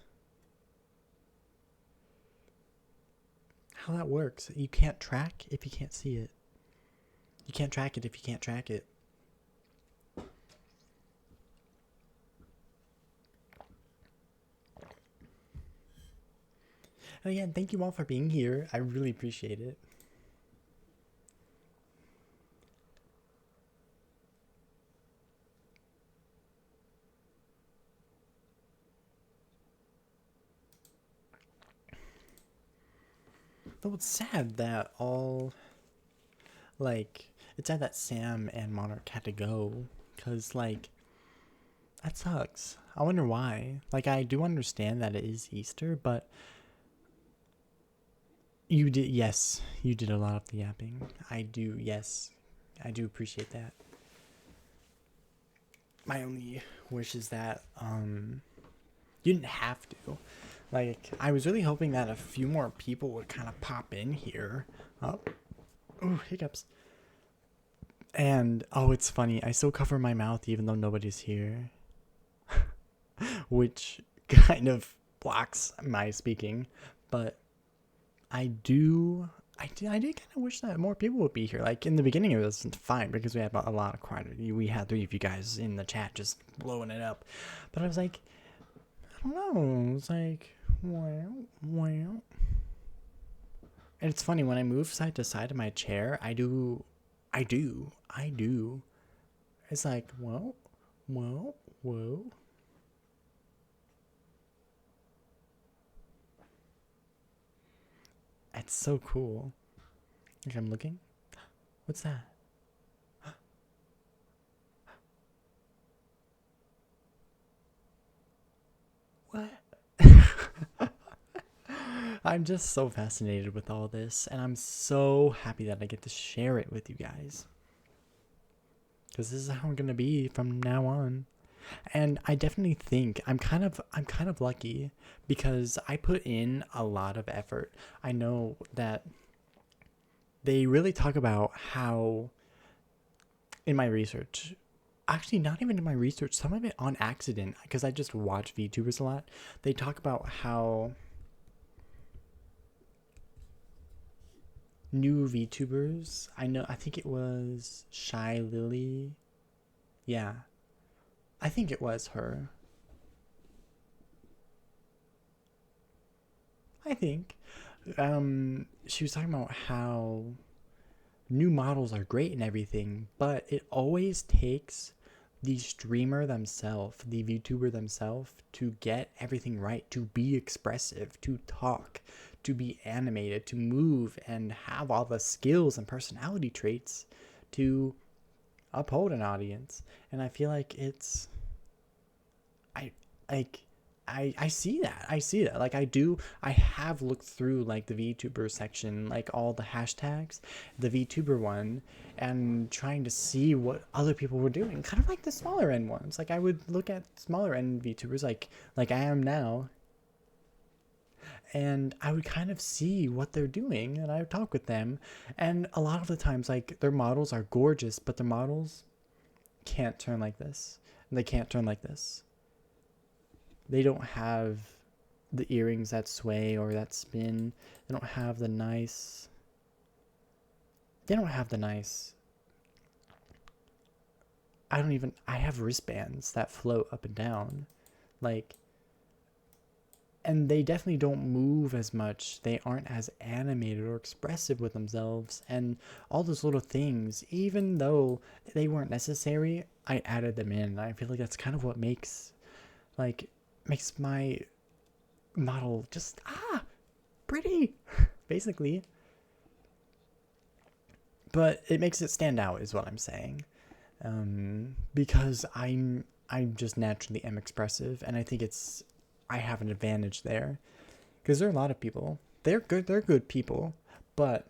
how that works. You can't track if you can't see it. You can't track it if you can't track it. And again, thank you all for being here. I really appreciate it. Though it's sad that it's sad that Sam and Monarch had to go. Because, like, that sucks. I wonder why. Like, I do understand that it is Easter, but yes, you did a lot of the yapping. Yes, I do appreciate that. My only wish is that, you didn't have to. Like, I was really hoping that a few more people would kind of pop in here. Oh, hiccups. And, it's funny. I still cover my mouth even though nobody's here. Which kind of blocks my speaking. But I do kind of wish that more people would be here. Like, in the beginning, it was fine because we had a lot of quantity. We had 3 of you guys in the chat just blowing it up. But I was like, I don't know. It's like, wow. And it's funny, when I move side to side in my chair, I do. It's like, whoa. It's so cool. Like, I'm looking. What's that? What? I'm just so fascinated with all this, and I'm so happy that I get to share it with you guys. Because this is how I'm gonna be from now on. And I definitely think I'm kind of lucky because I put in a lot of effort. I know that they really talk about how, in my research, actually not even in my research, some of it on accident, because I just watch VTubers a lot. They talk about how new VTubers, I think it was Shy Lily. Yeah, I think it was her. I think she was talking about how new models are great and everything, but it always takes the streamer themselves, the VTuber themselves, to get everything right, to be expressive, to talk, to be animated, to move, and have all the skills and personality traits to uphold an audience. And I feel like I like I see that. I see that. Like I have looked through like the VTuber section, like all the hashtags, the VTuber one, and trying to see what other people were doing. Kind of like the smaller end ones. Like I would look at smaller end VTubers like I am now, and I would kind of see what they're doing, and I would talk with them. And a lot of the times like their models are gorgeous, but their models can't turn like this. And they can't turn like this. They don't have the earrings that sway or that spin. They don't have the nice. They don't have the nice. I don't even. I have wristbands that float up and down. Like. And they definitely don't move as much. They aren't as animated or expressive with themselves. And all those little things, even though they weren't necessary, I added them in. I feel like that's kind of what makes. Like. Makes my model just pretty basically, but it makes it stand out is what I'm saying, because I just naturally am expressive, and I think I have an advantage there, because there are a lot of people, they're good people, but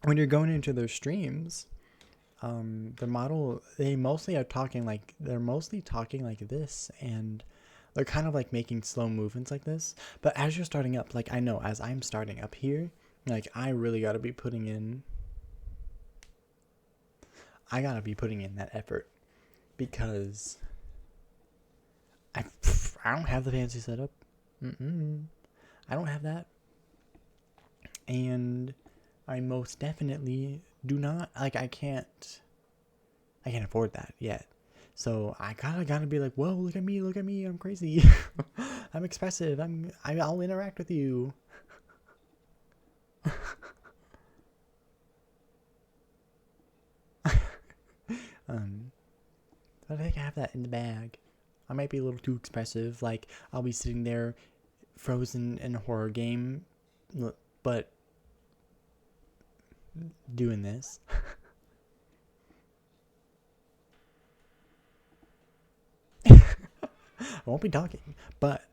when you're going into their streams, the model, they're mostly talking like this, and they're kind of like making slow movements like this. But as you're starting up, like I know as I'm starting up here, like I really gotta be putting in that effort, because I don't have the fancy setup. I don't have that, and I most definitely do not, like I can't afford that yet. So I gotta be like, whoa, look at me, I'm crazy. I'm expressive, I'll interact with you. I think I have that in the bag. I might be a little too expressive, like I'll be sitting there frozen in a horror game, but doing this. I won't be talking, but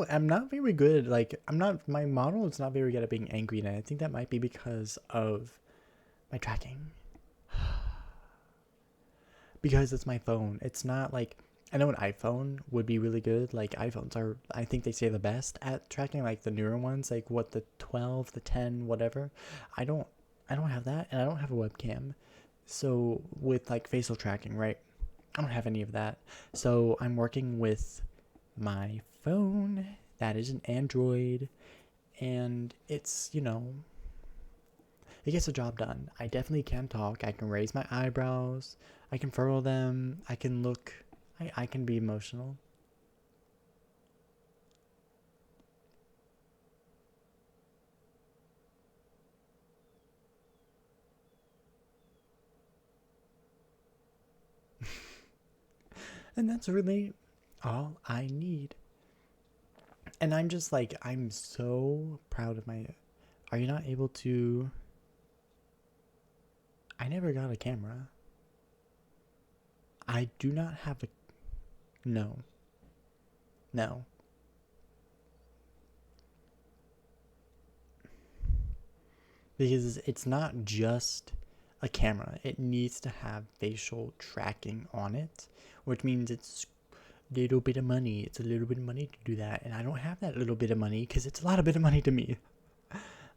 I'm not very good. Like my model is not very good at being angry, and I think that might be because of my tracking. Because it's my phone. It's not like, I know an iPhone would be really good. Like iPhones are, I think they say the best at tracking, like the newer ones, like what, the 12, the 10, whatever. I don't I don't have that, and I don't have a webcam. So with like facial tracking, right? I don't have any of that. So I'm working with my phone that is an Android, and it's, it gets the job done. I definitely can talk. I can raise my eyebrows. I can furrow them. I can look. I can be emotional. And that's really all I need. And I'm just like, I'm so proud of my. Are you not able to? I never got a camera. I do not have a. No. No. Because it's not just a camera, it needs to have facial tracking on it, which means it's a little bit of money. It's a little bit of money to do that, and I don't have that little bit of money because it's a lot of bit of money to me.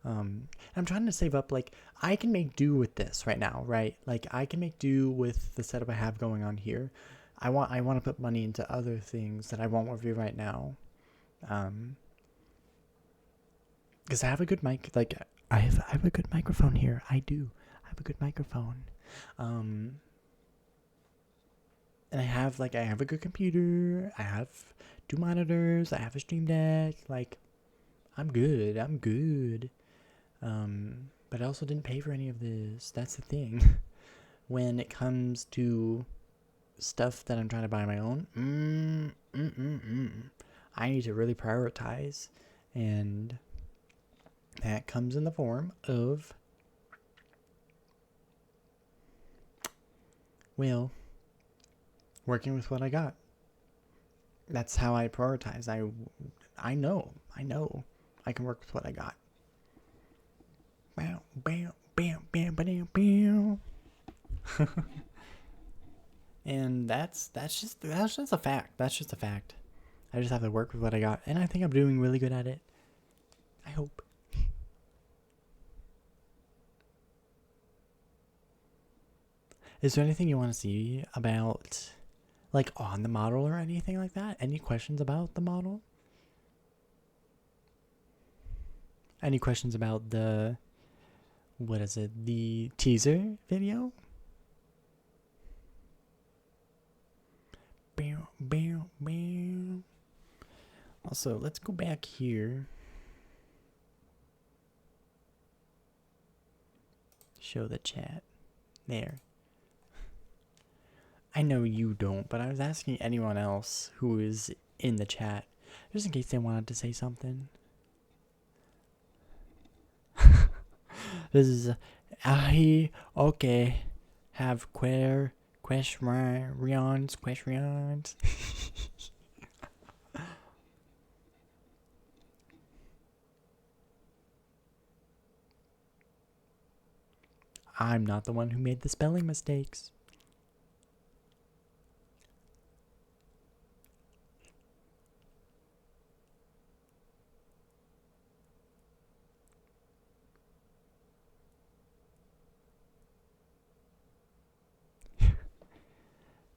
I'm trying to save up. Like I can make do with this right now, right? Like I can make do with the setup I have going on here. I want to put money into other things that I won't review right now. Um, because I have a good mic. Like I have a good microphone here. I do. I have a good microphone. Um, and I have a good computer. I have two monitors. I have a stream deck. Like I'm good. I'm good. But I also didn't pay for any of this. That's the thing. When it comes to stuff that I'm trying to buy my own, I need to really prioritize, and that comes in the form of, well, working with what I got. That's how I prioritize. I know I can work with what I got. Bam, bam, bam, bam, bam, bam. And that's just a fact. That's just a fact. I just have to work with what I got, and I think I'm doing really good at it. I hope. Is there anything you want to see about, like, on the model or anything like that? Any questions about the model? Any questions about the, what is it, the teaser video? Bam, bam, bam. Also, let's go back here. Show the chat. There. I know you don't, but I was asking anyone else who is in the chat, just in case they wanted to say something. This is Ahi. Okay. Have questions. I'm not the one who made the spelling mistakes.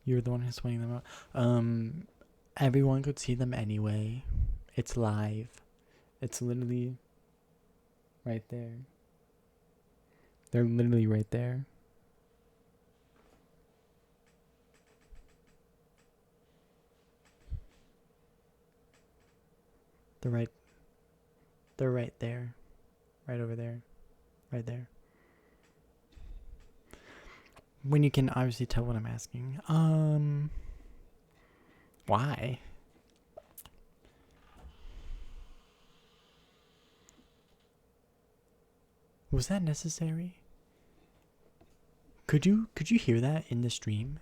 You're the one who's pointing them out. Everyone could see them anyway. It's live. It's literally right there. They're literally right there. They're right there. Right over there. Right there. When you can obviously tell what I'm asking. Why? Was that necessary? Could you hear that in the stream?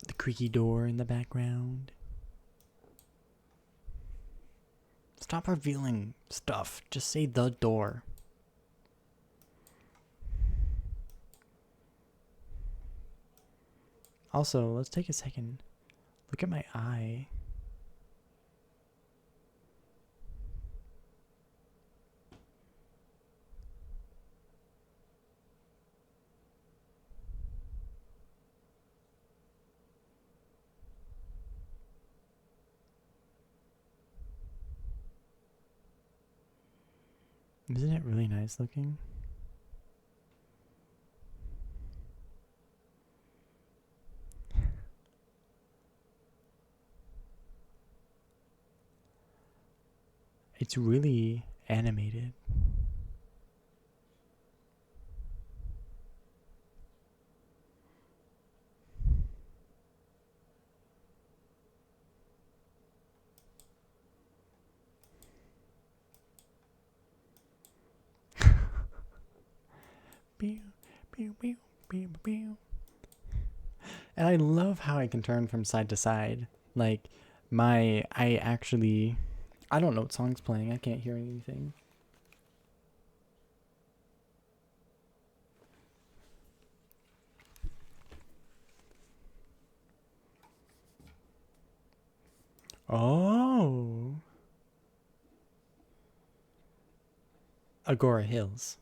The creaky door in the background. Stop revealing stuff. Just say the door. Also, let's take a second. Look at my eye. Isn't it really nice looking? It's really animated. And I love how I can turn from side to side. Like, I don't know what song's playing. I can't hear anything. Oh. Agora Hills.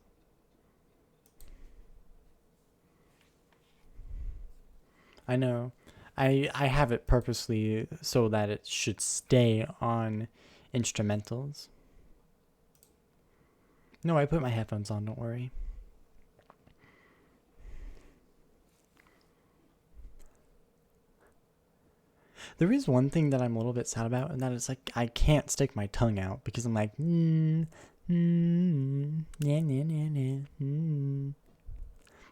I know. I have it purposely so that it should stay on instrumentals. No, I put my headphones on, don't worry. There is one thing that I'm a little bit sad about, and that is, like, I can't stick my tongue out because I'm like, Yeah, yeah, yeah, yeah.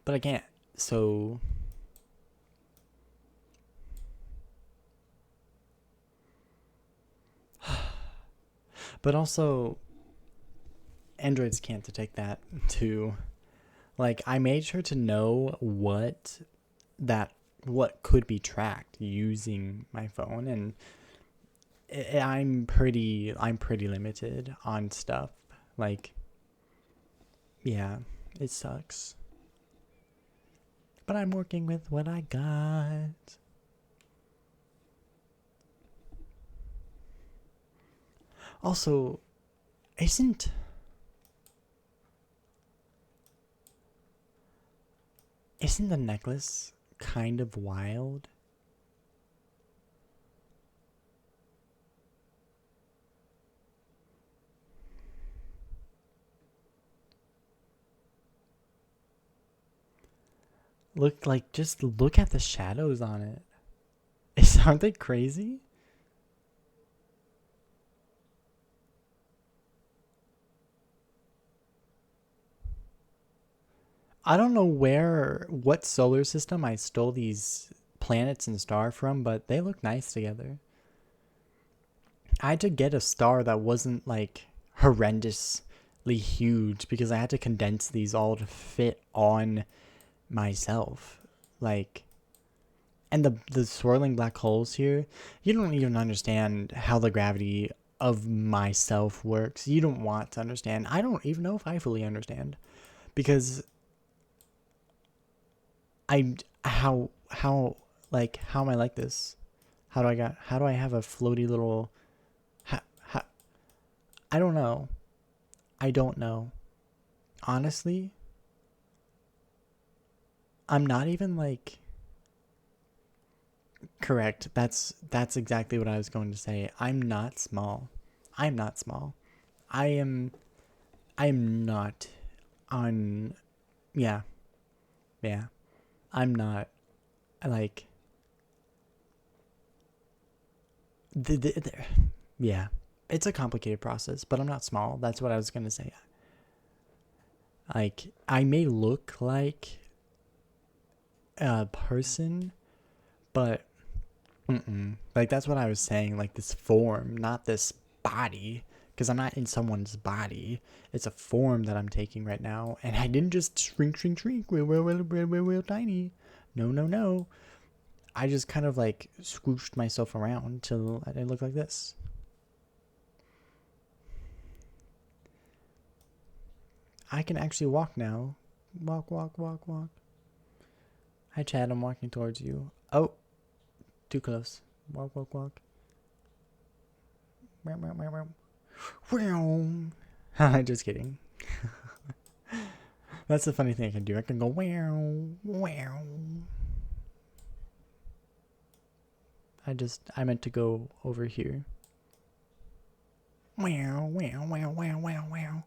But I can't. So, but also, Androids can't detect that too. Like, I made sure to know that what could be tracked using my phone, and I'm pretty limited on stuff. Like, yeah, it sucks. But I'm working with what I got. Also, isn't isn't the necklace kind of wild? Just look at the shadows on it. Aren't they crazy? I don't know what solar system I stole these planets and star from, but they look nice together. I had to get a star that wasn't like horrendously huge because I had to condense these all to fit on myself. Like, and the swirling black holes here, you don't even understand how the gravity of myself works. You don't want to understand. I don't even know if I fully understand because I how am I like this? How do I have a floaty little how, I don't know. I don't know. Honestly, I'm not even like correct. That's exactly what I was going to say. I'm not small. I'm not small. I am I am not on yeah, yeah. I'm not like the yeah. It's a complicated process, but I'm not small. That's what I was going to say. Like I may look like a person, but like that's what I was saying. Like this form, not this body, because I'm not in someone's body. It's a form that I'm taking right now, and I didn't just shrink, shrink, shrink. Real tiny. No, no, no. I just kind of like squooshed myself around till I look like this. I can actually walk now. Walk, walk, walk, walk. Hi, Chad. I'm walking towards you. Oh, too close. Walk, walk, walk. Just kidding. That's the funny thing I can do. I can go wow, wow. I meant to go over here. Wow, wow, wow, wow, wow, wow.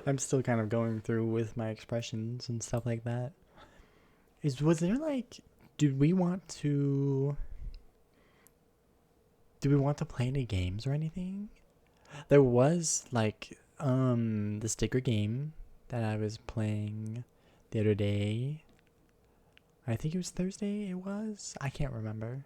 I'm still kind of going through with my expressions and stuff like that. Was there like did we want to play any games or anything? There was like the sticker game that I was playing the other day. I think it was Thursday. It was. I can't remember.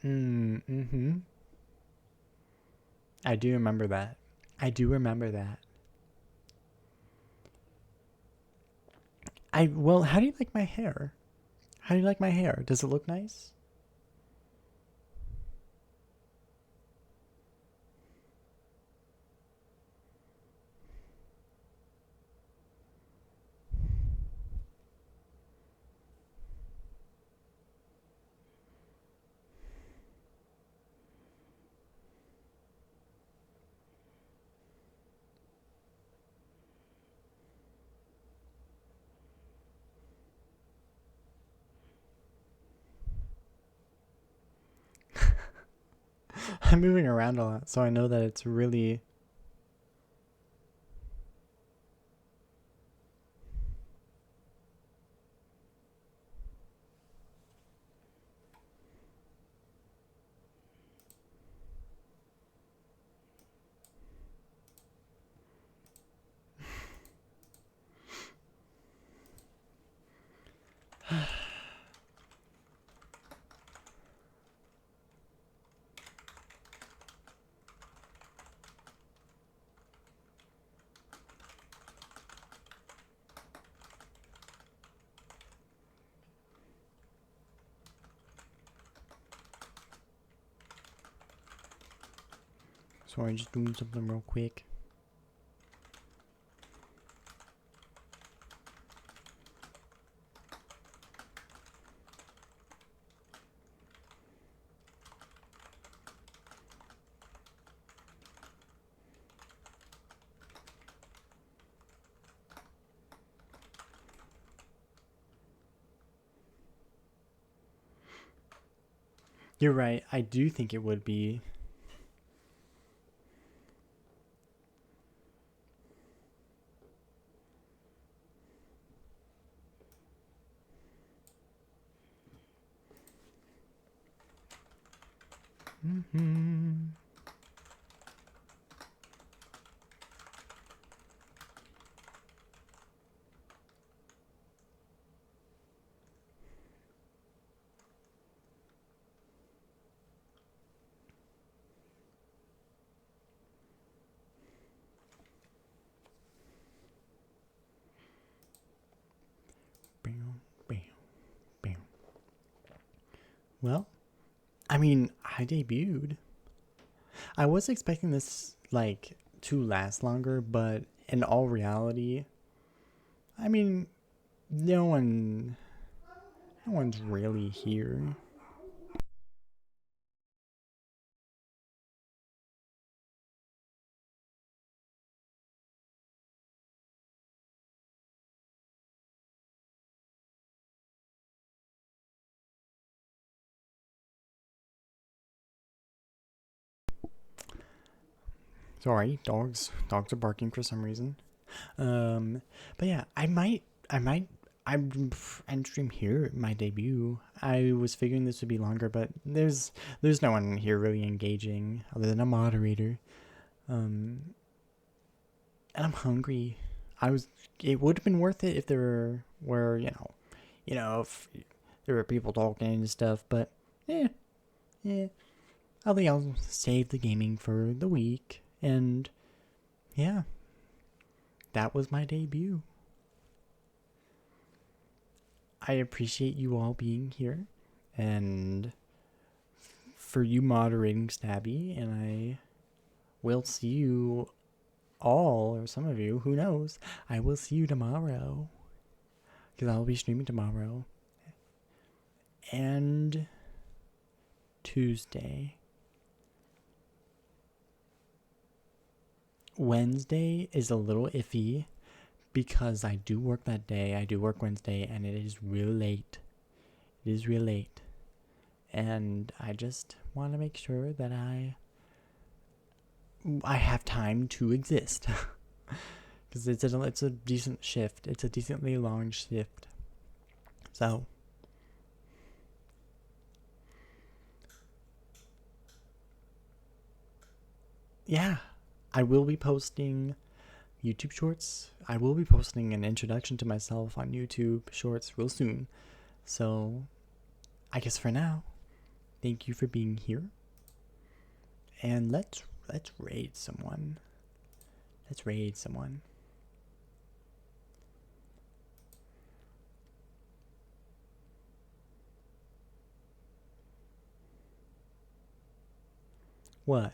Mm-hmm. I do remember that. I do remember that. Well, how do you like my hair? How do you like my hair? Does it look nice? I'm moving around a lot, so I know that it's really. Sorry, just doing something real quick. You're right. I do think it would be. Mm-hmm. Bam, bam, bam. Well, I mean, I debuted. I was expecting this like to last longer, but in all reality, I mean, no one, no one's really here. Sorry, dogs are barking for some reason. Um, but yeah, I'm end stream here my debut. I was figuring this would be longer, but there's no one here really engaging other than a moderator. Um, and I'm hungry. I was. It would have been worth it if there were if there were people talking and stuff. But yeah. I think I'll save the gaming for the week. And yeah, that was my debut. I appreciate you all being here, and for you moderating Stabby, and I will see you all, or some of you, who knows. I will see you tomorrow, because I'll be streaming tomorrow, and Tuesday. Wednesday is a little iffy, because I do work that day. I do work Wednesday, and it is real late. It is real late. And I just want to make sure that I have time to exist. Because it's a decent shift. It's a decently long shift. So, yeah. I will be posting YouTube shorts. I will be posting an introduction to myself on YouTube shorts real soon. So, I guess for now, thank you for being here. And let's Let's raid someone. Let's raid someone. What?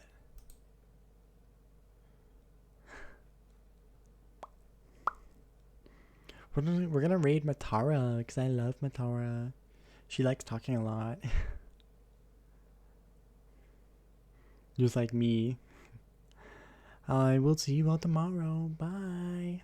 We're gonna raid Matara because I love Matara. She likes talking a lot. Just like me. I will see you all tomorrow. Bye.